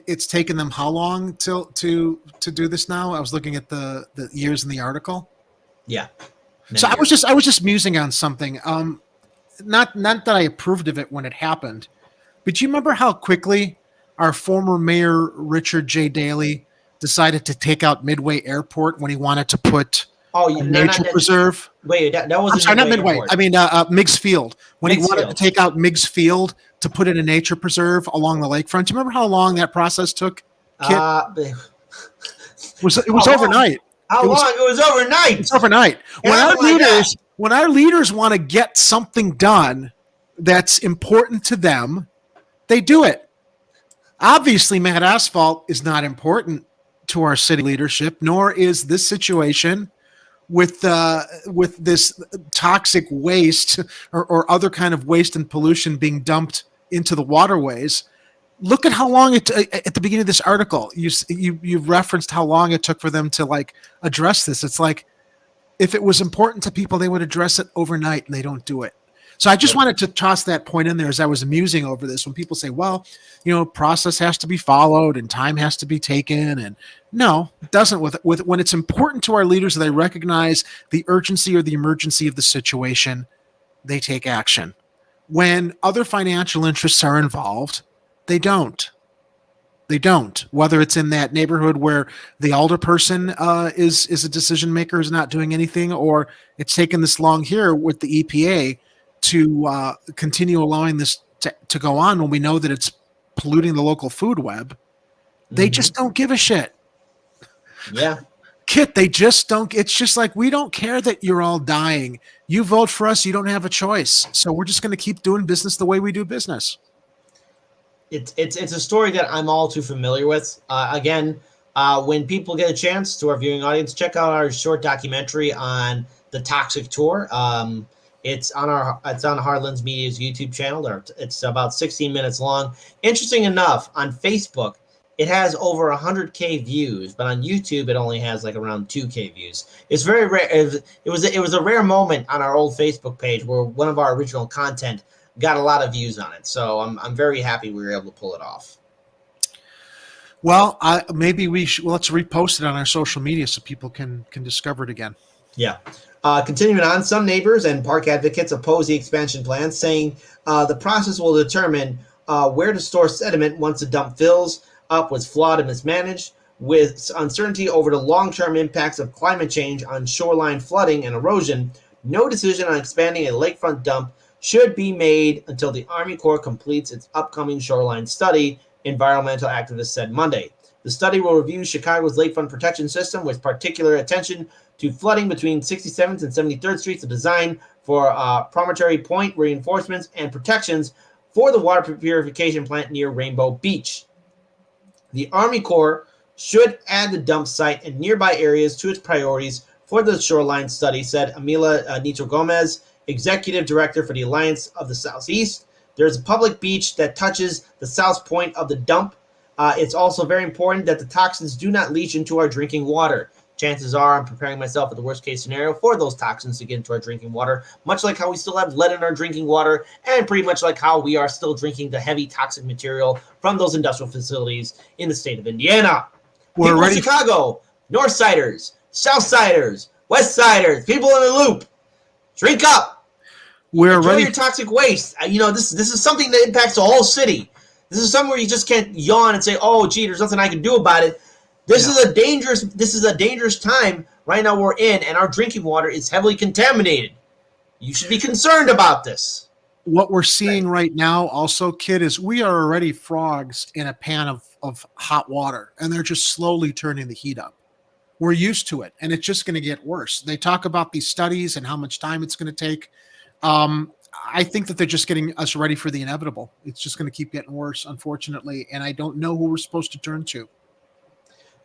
It's taken them how long to do this now? I was looking at the years in the article. Yeah. So I was just musing on something. Not that I approved of it when it happened, but do you remember how quickly our former mayor Richard J. Daley decided to take out Midway Airport when he wanted to put a nature preserve? Wait, that wasn't. I'm sorry, not Midway. Airport. I mean Meigs Field. When he wanted to take out Meigs Field to put in a nature preserve along the lakefront. Do you remember how long that process took? It was overnight. How long? It was overnight. It's overnight. When our leaders want to get something done that's important to them, they do it. Obviously, Mad Asphalt is not important to our city leadership, nor is this situation with this toxic waste or other kind of waste and pollution being dumped into the waterways. Look at how long at the beginning of this article, you referenced how long it took for them to address this. It's like, if it was important to people, they would address it overnight, and they don't do it. So I just wanted to toss that point in there as I was musing over this. When people say, well, process has to be followed and time has to be taken. And no, it doesn't. When it's important to our leaders, they recognize the urgency or the emergency of the situation, they take action. When other financial interests are involved, they don't. They don't. Whether it's in that neighborhood where the alderperson is a decision maker, is not doing anything, or it's taken this long here with the EPA to continue allowing this to go on when we know that it's polluting the local food web. They just don't give a shit. Yeah. Kit, they just don't. It's just like, we don't care that you're all dying. You vote for us, you don't have a choice. So we're just going to keep doing business the way we do business. It's a story that I'm all too familiar with. Again, When people get a chance, to our viewing audience, check out our short documentary on the Toxic Tour. It's on Heartlands Media's YouTube channel. It's about 16 minutes long. Interesting enough, on Facebook, it has over 100K views, but on YouTube, it only has like around 2K views. It's very rare. It was a rare moment on our old Facebook page where one of our original content got a lot of views on it. So I'm very happy we were able to pull it off. Well, maybe let's repost it on our social media so people can discover it again. Yeah. Continuing on, some neighbors and park advocates oppose the expansion plan, saying the process will determine where to store sediment once the dump fills up was flawed and mismanaged. With uncertainty over the long-term impacts of climate change on shoreline flooding and erosion, no decision on expanding a lakefront dump should be made until the Army Corps completes its upcoming shoreline study, environmental activists said Monday. The study will review Chicago's lakefront protection system with particular attention to flooding between 67th and 73rd Streets, a design for promontory point reinforcements and protections for the water purification plant near Rainbow Beach. The Army Corps should add the dump site and nearby areas to its priorities for the shoreline study, said Amila Nito Gomez, executive director for the Alliance of the Southeast. There's a public beach that touches the south point of the dump. It's also very important that the toxins do not leach into our drinking water. Chances are I'm preparing myself for the worst case scenario for those toxins to get into our drinking water, much like how we still have lead in our drinking water, and pretty much like how we are still drinking the heavy toxic material from those industrial facilities in the state of Indiana. People in Chicago, Northsiders, Southsiders, Westsiders, people in the loop, drink up. Enjoy your toxic waste. This is something that impacts the whole city. This is something where you just can't yawn and say, "Oh, gee, there's nothing I can do about it." This is a dangerous time right now we're in, and our drinking water is heavily contaminated. You should be concerned about this. What we're seeing right now also, Kid, is we are already frogs in a pan of hot water, and they're just slowly turning the heat up. We're used to it, and it's just going to get worse. They talk about these studies and how much time it's going to take. I think that they're just getting us ready for the inevitable. It's just going to keep getting worse, unfortunately, and I don't know who we're supposed to turn to.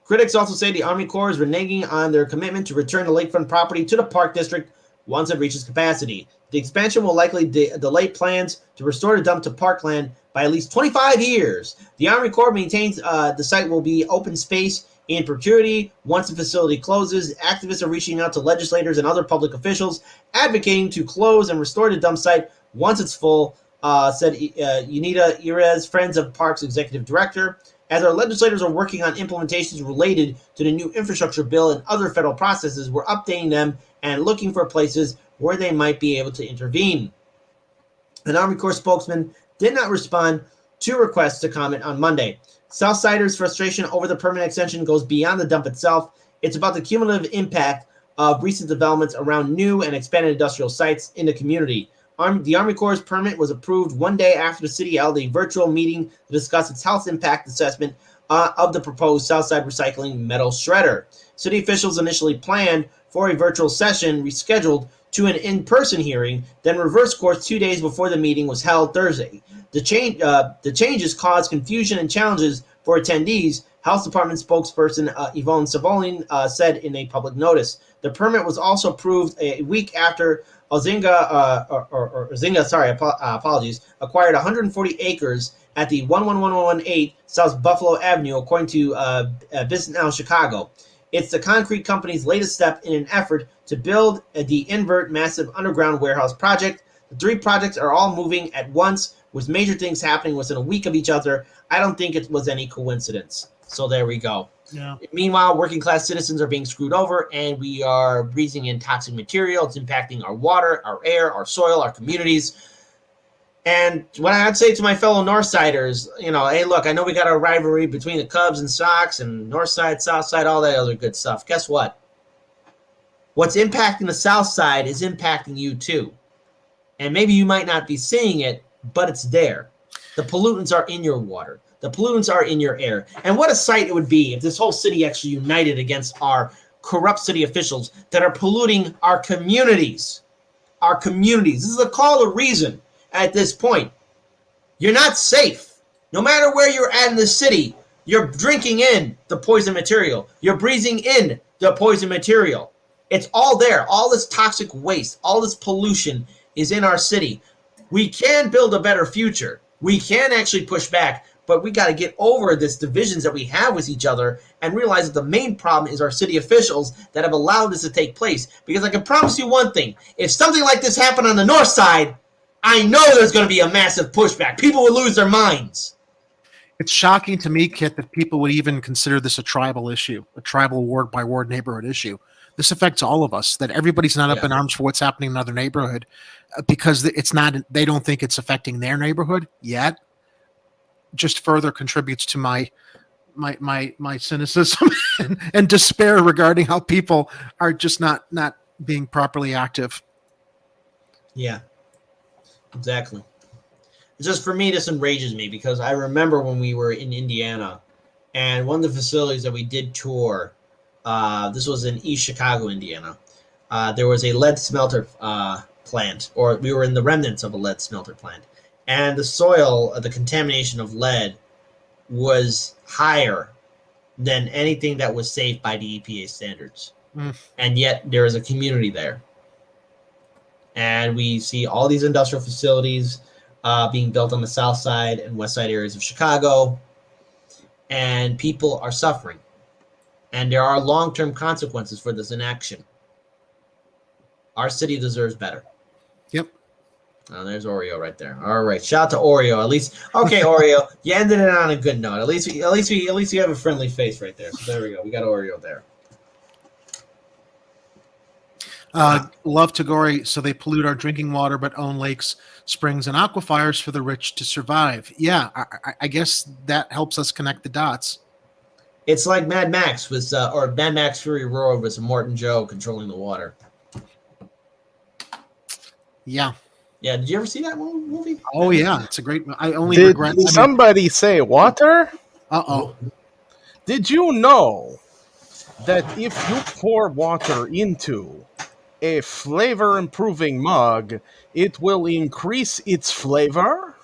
Critics also say the Army Corps is reneging on their commitment to return the lakefront property to the Park District once it reaches capacity. The expansion will likely delay plans to restore the dump to parkland by at least 25 years. The Army Corps maintains the site will be open space in perpetuity once the facility closes. Activists are reaching out to legislators and other public officials, advocating to close and restore the dump site once it's full, said Unita Irez, Friends of Parks executive director. As our legislators are working on implementations related to the new infrastructure bill and other federal processes, we're updating them and looking for places where they might be able to intervene. An Army Corps spokesman did not respond to requests to comment on Monday. Southsiders' frustration over the permanent extension goes beyond the dump itself. It's about the cumulative impact of recent developments around new and expanded industrial sites in the community. The Army Corps' permit was approved one day after the city held a virtual meeting to discuss its health impact assessment of the proposed Southside Recycling metal shredder. City officials initially planned for a virtual session rescheduled to an in-person hearing, then reversed course 2 days before the meeting was held Thursday. The changes caused confusion and challenges for attendees, Health Department spokesperson Yvonne Savolin said in a public notice. The permit was also approved a week after apologies, acquired 140 acres at the 11118 South Buffalo Avenue, according to Business Now Chicago. It's the concrete company's latest step in an effort to build the Invert massive underground warehouse project. The three projects are all moving at once, with major things happening within a week of each other. I don't think it was any coincidence. So there we go. Yeah. Meanwhile, working class citizens are being screwed over, and we are breathing in toxic material. It's impacting our water, our air, our soil, our communities. And what I'd say to my fellow Northsiders, hey, look, I know we got our rivalry between the Cubs and Sox and Northside, Southside, all that other good stuff. Guess what? What's impacting the South Side is impacting you too. And maybe you might not be seeing it, but it's there. The pollutants are in your water. The pollutants are in your air. And what a sight it would be if this whole city actually united against our corrupt city officials that are polluting our communities. Our communities. This is a call to reason at this point. You're not safe. No matter where you're at in the city, You're drinking in the poison material. You're breathing in the poison material. It's all there. All this toxic waste, all this pollution is in our city. We can build a better future. We can actually push back, but we got to get over this divisions that we have with each other and realize that the main problem is our city officials that have allowed this to take place. Because I can promise you one thing. If something like this happened on the north side, I know there's going to be a massive pushback. People would lose their minds. It's shocking to me, Kit, that people would even consider this a tribal issue, a tribal ward by ward neighborhood issue. This affects all of us, that everybody's not up in arms for what's happening in another neighborhood because it's not, they don't think it's affecting their neighborhood yet. Just further contributes to my cynicism and despair regarding how people are just not being properly active. Yeah, exactly. It's just, for me, this enrages me because I remember when we were in Indiana and one of the facilities that we did tour, this was in East Chicago, Indiana. There was a lead smelter plant, or we were in the remnants of a lead smelter plant. And the soil, the contamination of lead was higher than anything that was safe by the EPA standards. And yet there is a community there. And we see all these industrial facilities being built on the south side and west side areas of Chicago. And people are suffering. And there are long-term consequences for this inaction. Our city deserves better. Yep. Oh, there's Oreo right there. All right, shout out to Oreo. At least, okay, Oreo, you ended it on a good note. At least you have a friendly face right there. So there we go. We got Oreo there. Love Tagore. So they pollute our drinking water, but own lakes, springs, and aquifers for the rich to survive. Yeah, I guess that helps us connect the dots. It's like Mad Max with, or Mad Max Fury Road with Morton Joe controlling the water. Yeah. Yeah, did you ever see that movie? Oh yeah, it's a great. I only Did regret. somebody say water? Uh-oh. Did you know that if you pour water into a flavor-improving mug, it will increase its flavor?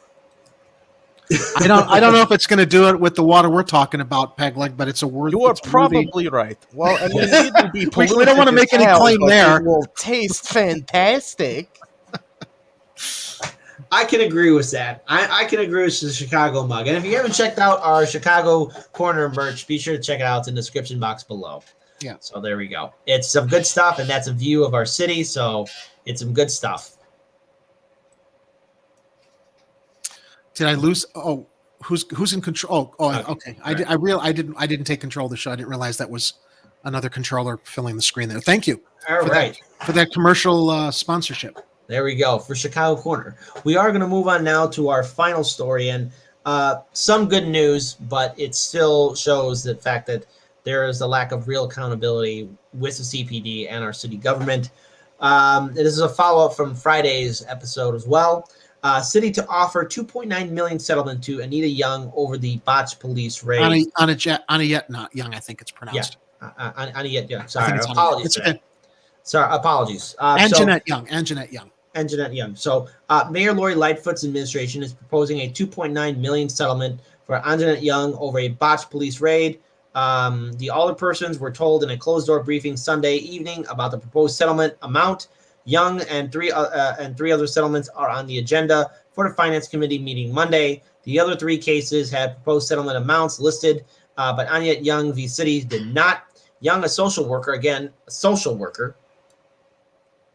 I don't know if it's going to do it with the water we're talking about, Pegleg, but it's a word. You are probably right. Well, I mean, it will be polluted. We don't want to make any claim there. It will taste fantastic. I can agree with that. I can agree with the Chicago mug. And if you haven't checked out our Chicago Corner merch, be sure to check it out. It's in the description box below. Yeah. So there we go. It's some good stuff, and that's a view of our city. So it's some good stuff. Did I lose? Oh, who's in control? Oh, okay. Right. I didn't take control of the show. I didn't realize that was another controller filling the screen there. Thank you. All right. For that commercial sponsorship. There we go for Chicago Corner. We are going to move on now to our final story, and some good news, but it still shows the fact that there is a lack of real accountability with the CPD and our city government. This is a follow-up from Friday's episode as well. City to offer $2.9 million settlement to Anita Young over the botched police raid. Anita not Young, I think it's pronounced. Yeah, Anita Young. Sorry, apologies. Sorry, apologies. Jeanette Young. And Jeanette Young. So Mayor Lori Lightfoot's administration is proposing a $2.9 million settlement for Anjanette Young over a botched police raid. The alderpersons were told in a closed-door briefing Sunday evening about the proposed settlement amount. Young and three other settlements are on the agenda for the Finance Committee meeting Monday. The other three cases had proposed settlement amounts listed, but Anjanette Young v. City did not. Young, a social worker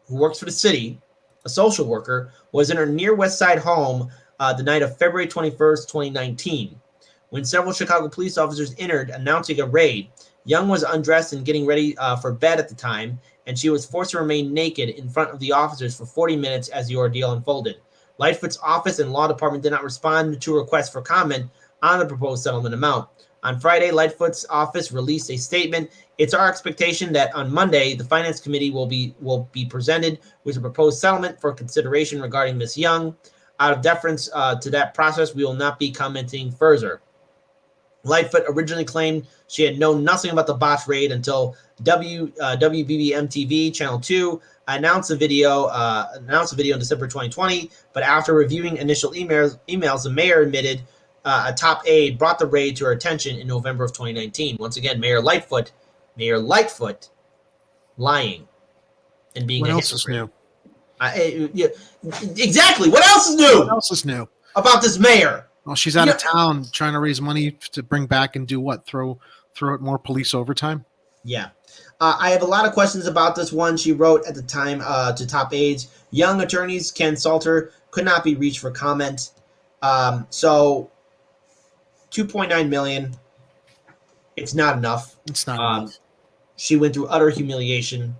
who works for the city, a social worker, was in her near West Side home the night of February 21st, 2019. When several Chicago police officers entered announcing a raid, Young was undressed and getting ready for bed at the time, and she was forced to remain naked in front of the officers for 40 minutes as the ordeal unfolded. Lightfoot's office and law department did not respond to requests for comment on the proposed settlement amount. On Friday, Lightfoot's office released a statement. It's our expectation that on Monday, the Finance Committee will be presented with a proposed settlement for consideration regarding Ms. Young. Out of deference to that process, we will not be commenting further. Lightfoot originally claimed she had known nothing about the botched raid until WBBM-TV Channel 2 announced the video in December 2020. But after reviewing initial emails, the mayor admitted a top aide brought the raid to her attention in November of 2019. Once again, Mayor Lightfoot lying and being What a else is hypocrite. new? Yeah, exactly. What else is new? What else is new about this mayor? Well, she's out of town trying to raise money to bring back and do what? Throw out more police overtime? Yeah. I have a lot of questions about this one. She wrote at the time to top aides, young attorneys Ken Salter could not be reached for comment. So $2.9 million. It's not enough. It's not enough. She went through utter humiliation.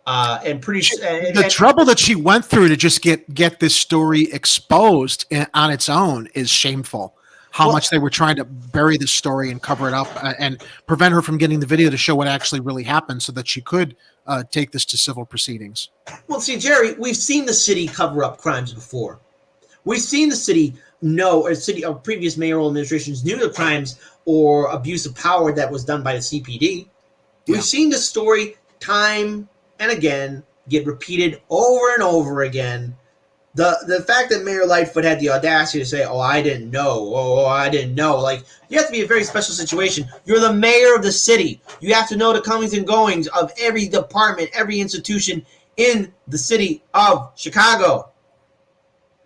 And the trouble that she went through to just get this story exposed on its own is shameful. How much they were trying to bury this story and cover it up and prevent her from getting the video to show what actually really happened so that she could take this to civil proceedings. Well, see, Jerry, we've seen the city cover up crimes before. We've seen the city previous mayoral administrations knew the crimes or abuse of power that was done by the CPD. We've seen the story time and again get repeated over and over again. The fact that Mayor Lightfoot had the audacity to say, I didn't know. Like, you have to be a very special situation. You're the mayor of the city. You have to know the comings and goings of every department, every institution in the city of Chicago.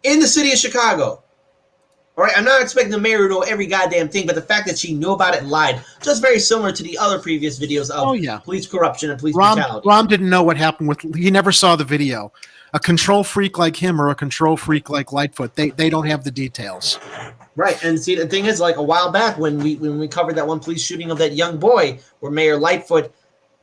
In the city of Chicago. All right, I'm not expecting the mayor to know every goddamn thing, but the fact that she knew about it and lied, just very similar to the other previous videos of police corruption and police brutality. Rom didn't know what happened he never saw the video. A control freak like him or a control freak like Lightfoot, they don't have the details. Right, and see, the thing is, like a while back when we covered that one police shooting of that young boy where Mayor Lightfoot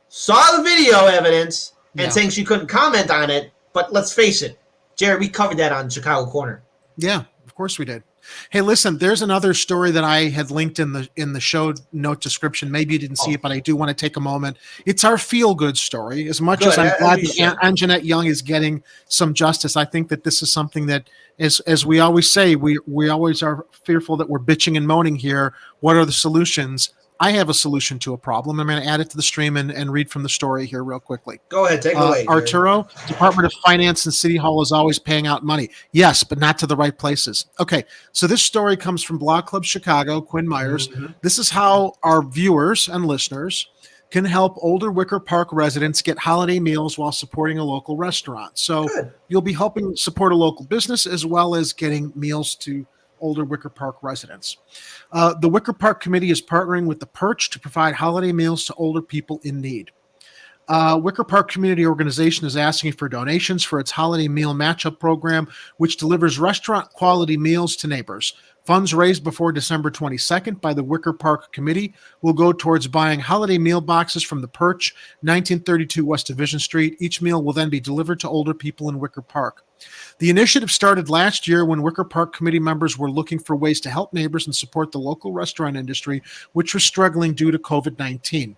saw the video evidence and saying she couldn't comment on it, but let's face it, Jerry, we covered that on Chicago Corner. Yeah, of course we did. Hey, listen, there's another story that I had linked in the show note description. Maybe you didn't see it, but I do want to take a moment. It's our feel-good story. As much as I'm glad that Anjanette Young is getting some justice, I think that this is something that, as we always say, we always are fearful that we're bitching and moaning here. What are the solutions? I have a solution to a problem. I'm going to add it to the stream and read from the story here real quickly. Go ahead, take it away. Arturo, Department of Finance and City Hall is always paying out money. Yes, but not to the right places. Okay, so this story comes from Blog Club Chicago, Quinn Myers. Mm-hmm. This is how our viewers and listeners can help older Wicker Park residents get holiday meals while supporting a local restaurant. So you'll be helping support a local business as well as getting meals to older Wicker Park residents. The Wicker Park Committee is partnering with the Perch to provide holiday meals to older people in need. Wicker Park Community Organization is asking for donations for its holiday meal matchup program, which delivers restaurant quality meals to neighbors. Funds raised before December 22nd by the Wicker Park Committee will go towards buying holiday meal boxes from the Perch, 1932 West Division Street. Each meal will then be delivered to older people in Wicker Park. The initiative started last year when Wicker Park Committee members were looking for ways to help neighbors and support the local restaurant industry, which was struggling due to COVID-19.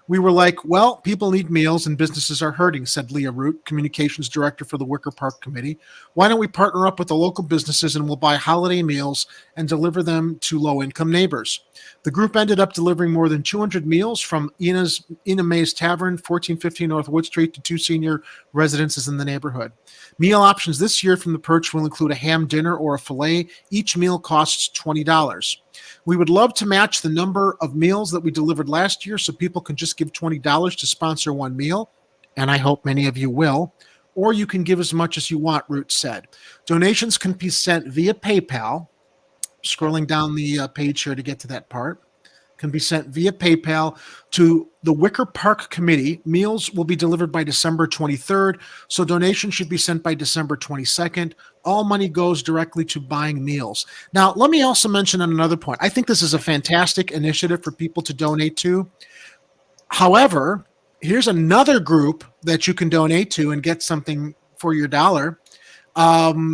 We were like, well, people need meals and businesses are hurting, said Leah Root, communications director for the Wicker Park Committee. Why don't we partner up with the local businesses and we'll buy holiday meals and deliver them to low-income neighbors? The group ended up delivering more than 200 meals from Ina May's Tavern, 1415 North Wood Street, to 2 senior residences in the neighborhood. Meal options this year from the Perch will include a ham dinner or a filet. Each meal costs $20. We would love to match the number of meals that we delivered last year so people can just give $20 to sponsor one meal, and I hope many of you will, or you can give as much as you want, Root said. Donations can be sent via PayPal. Scrolling down the page here to get to that part. Can be sent via PayPal to the Wicker Park Committee. Meals will be delivered by December 23rd, so donations should be sent by December 22nd. All money goes directly to buying meals. Now, let me also mention on another point. I think this is a fantastic initiative for people to donate to. However, here's another group that you can donate to and get something for your dollar.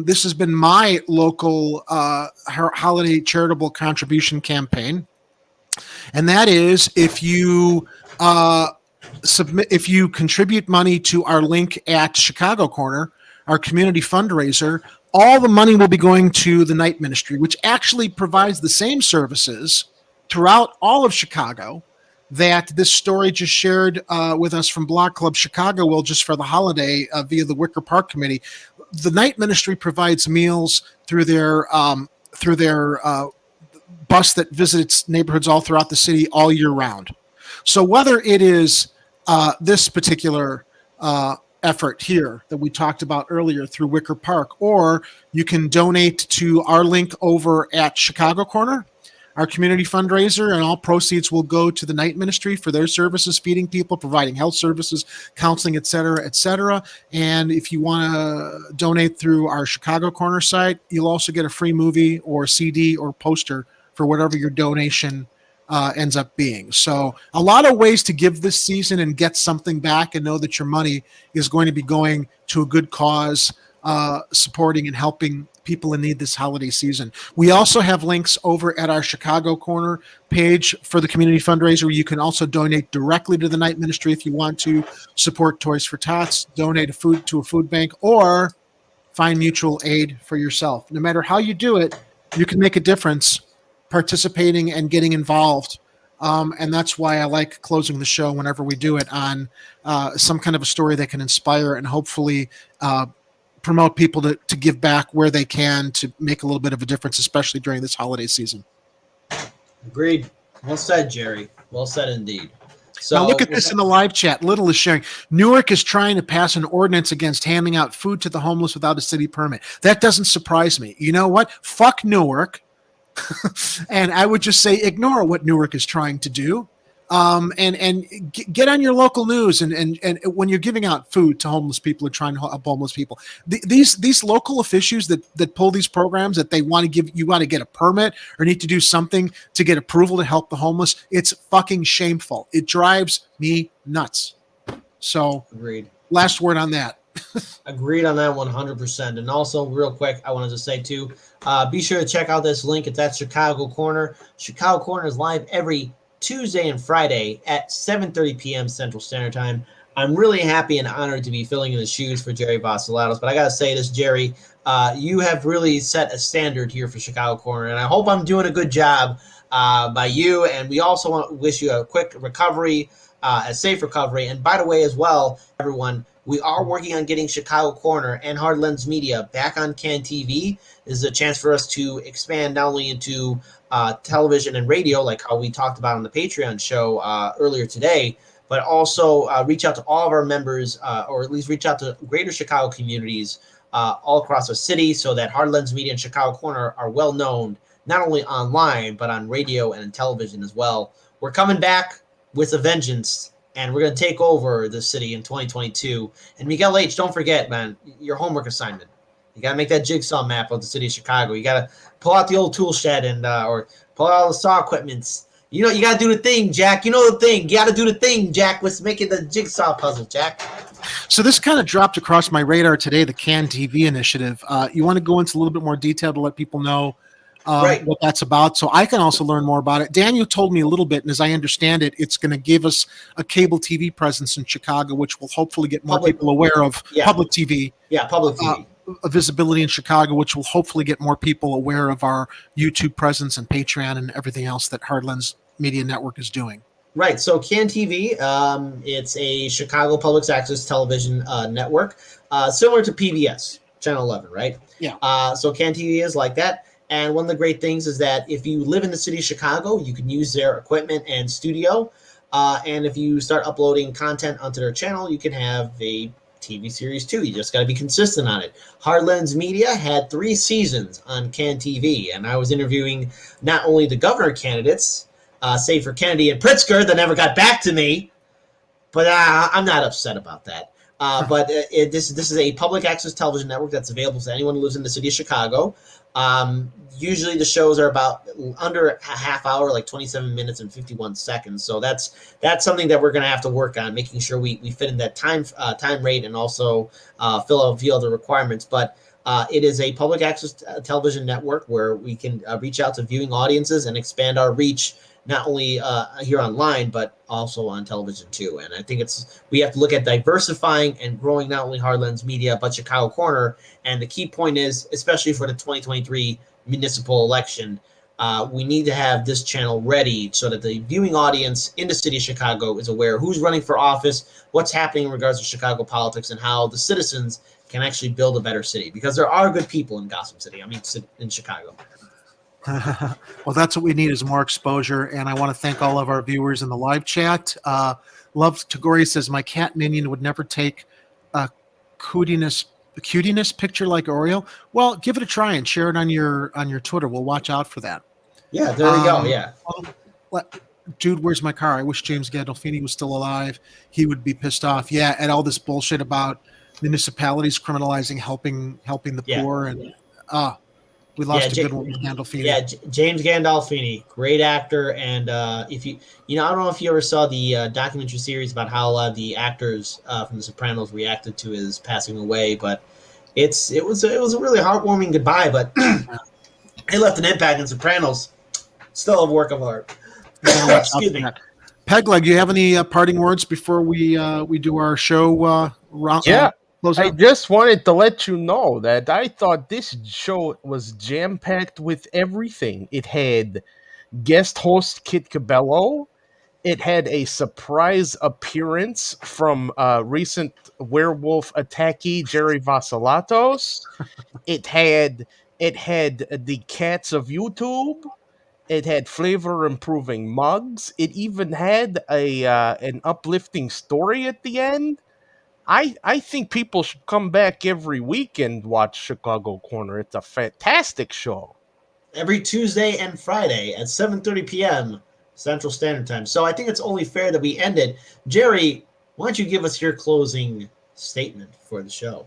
This has been my local holiday charitable contribution campaign. And that is if you contribute money to our link at Chicago Corner, our community fundraiser, all the money will be going to the night ministry, which actually provides the same services throughout all of Chicago that this story just shared with us from Block Club Chicago will just for the holiday via the Wicker Park Committee. The night ministry provides meals through their bus that visits neighborhoods all throughout the city all year round. So whether it is this particular effort here that we talked about earlier through Wicker Park, or you can donate to our link over at Chicago Corner, our community fundraiser, and all proceeds will go to the night ministry for their services, feeding people, providing health services, counseling, et cetera, et cetera. And if you want to donate through our Chicago Corner site, you'll also get a free movie or CD or poster for whatever your donation ends up being. So a lot of ways to give this season and get something back and know that your money is going to be going to a good cause, supporting and helping people in need this holiday season. We also have links over at our Chicago Corner page for the community fundraiser, where you can also donate directly to the night ministry if you want to support Toys for Tots, donate food to a food bank, or find mutual aid for yourself. No matter how you do it, you can make a difference participating and getting involved. And that's why I like closing the show whenever we do it on some kind of a story that can inspire and hopefully promote people to give back where they can to make a little bit of a difference, especially during this holiday season. Agreed. Well said, Jerry. Well said indeed. So now look at this in the live chat. Little is sharing. Newark is trying to pass an ordinance against handing out food to the homeless without a city permit. That doesn't surprise me. You know what? Fuck Newark. And I would just say ignore what Newark is trying to do. And get on your local news and when you're giving out food to homeless people or trying to help homeless people, these local officials that pull these programs that they want to give, you want to get a permit or need to do something to get approval to help the homeless. It's fucking shameful. It drives me nuts. So agreed. Last word on that. Agreed on that 100%. And also, real quick, I wanted to say too, be sure to check out this link. It's at Chicago Corner. Chicago Corner is live every Tuesday and Friday at 7:30 p.m. Central Standard Time. I'm really happy and honored to be filling in the shoes for Jerry Vassilatos. But I got to say this, Jerry, you have really set a standard here for Chicago Corner, and I hope I'm doing a good job by you. And we also want to wish you a quick recovery, a safe recovery. And by the way, as well, everyone, we are working on getting Chicago Corner and Hard Lens Media back on Can TV. This is a chance for us to expand not only into television and radio, like how we talked about on the Patreon show earlier today, but also reach out to all of our members, or at least reach out to greater Chicago communities all across the city, so that Hard Lens Media and Chicago Corner are well known, not only online, but on radio and in television as well. We're coming back with a vengeance, and we're going to take over the city in 2022. And Miguel H., don't forget, man, your homework assignment. You got to make that jigsaw map of the city of Chicago. You got to pull out the old tool shed and or pull out all the saw equipments. You know, you got to do the thing, Jack. You know the thing. You got to do the thing, Jack. Let's make it the jigsaw puzzle, Jack. So this kind of dropped across my radar today, the Can TV initiative. You want to go into a little bit more detail to let people know what that's about, so I can also learn more about it. Daniel told me a little bit, and as I understand it, it's going to give us a cable TV presence in Chicago, which will hopefully get more people aware of public TV. Yeah, public TV. A visibility in Chicago, which will hopefully get more people aware of our YouTube presence and Patreon and everything else that Hard Lens Media Network is doing. Right. So Can TV, it's a Chicago Public Access television network, similar to PBS, Channel 11, right? Yeah. So Can TV is like that. And one of the great things is that if you live in the city of Chicago, you can use their equipment and studio. And if you start uploading content onto their channel, you can have a TV series too. You just got to be consistent on it. Hard Lens Media had 3 seasons on Can TV, and I was interviewing not only the governor candidates, save for Kennedy and Pritzker, that never got back to me, but I'm not upset about that. But this is a public access television network that's available to anyone who lives in the city of Chicago. Usually the shows are about under a half hour, like 27 minutes and 51 seconds. So that's something that we're going to have to work on, making sure we fit in that time rate and also fill out a few other requirements. But it is a public access television network where we can reach out to viewing audiences and expand our reach, not only here online, but also on television too. And I think we have to look at diversifying and growing not only Hard Lens Media, but Chicago Corner. And the key point is, especially for the 2023 municipal election, we need to have this channel ready so that the viewing audience in the city of Chicago is aware who's running for office, what's happening in regards to Chicago politics, and how the citizens can actually build a better city. Because there are good people in Gotham City, in Chicago. Well, that's what we need is more exposure. And I want to thank all of our viewers in the live chat. Love Tagori says, my cat minion would never take a cutiness picture like Oreo. Well, give it a try and share it on your Twitter. We'll watch out for that. Yeah, there we go. Yeah. Dude, where's my car? I wish James Gandolfini was still alive. He would be pissed off. Yeah, and all this bullshit about municipalities criminalizing helping the poor, and we lost a good one with Gandolfini. Yeah, James Gandolfini, great actor, and if you I don't know if you ever saw the documentary series about how the actors from The Sopranos reacted to his passing away, but it was a really heartwarming goodbye, but it left an impact in Sopranos. Still a work of art. Excuse me. Pegleg, do you have any parting words before we do our show? I just wanted to let you know that I thought this show was jam-packed with everything. It had guest host Kit Cabello. It had a surprise appearance from recent werewolf attackee Jerry Vassilatos. It had the cats of YouTube. It had flavor-improving mugs. It even had an uplifting story at the end. I think people should come back every week and watch Chicago Corner. It's a fantastic show. Every Tuesday and Friday at 7:30 p.m. Central Standard Time. So I think it's only fair that we end it. Jerry, why don't you give us your closing statement for the show?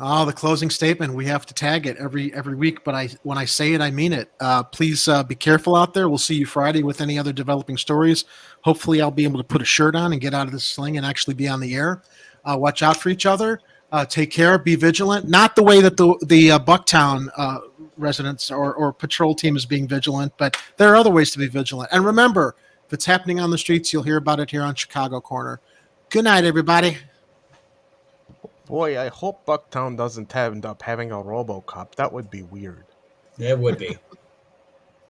Oh, the closing statement. We have to tag it every week, but when I say it, I mean it. Please be careful out there. We'll see you Friday with any other developing stories. Hopefully I'll be able to put a shirt on and get out of this sling and actually be on the air. Watch out for each other. Take care. Be vigilant. Not the way that the Bucktown residents or patrol team is being vigilant, but there are other ways to be vigilant. And remember, if it's happening on the streets, you'll hear about it here on Chicago Corner. Good night, everybody. Boy, I hope Bucktown doesn't end up having a RoboCop. That would be weird. It would be.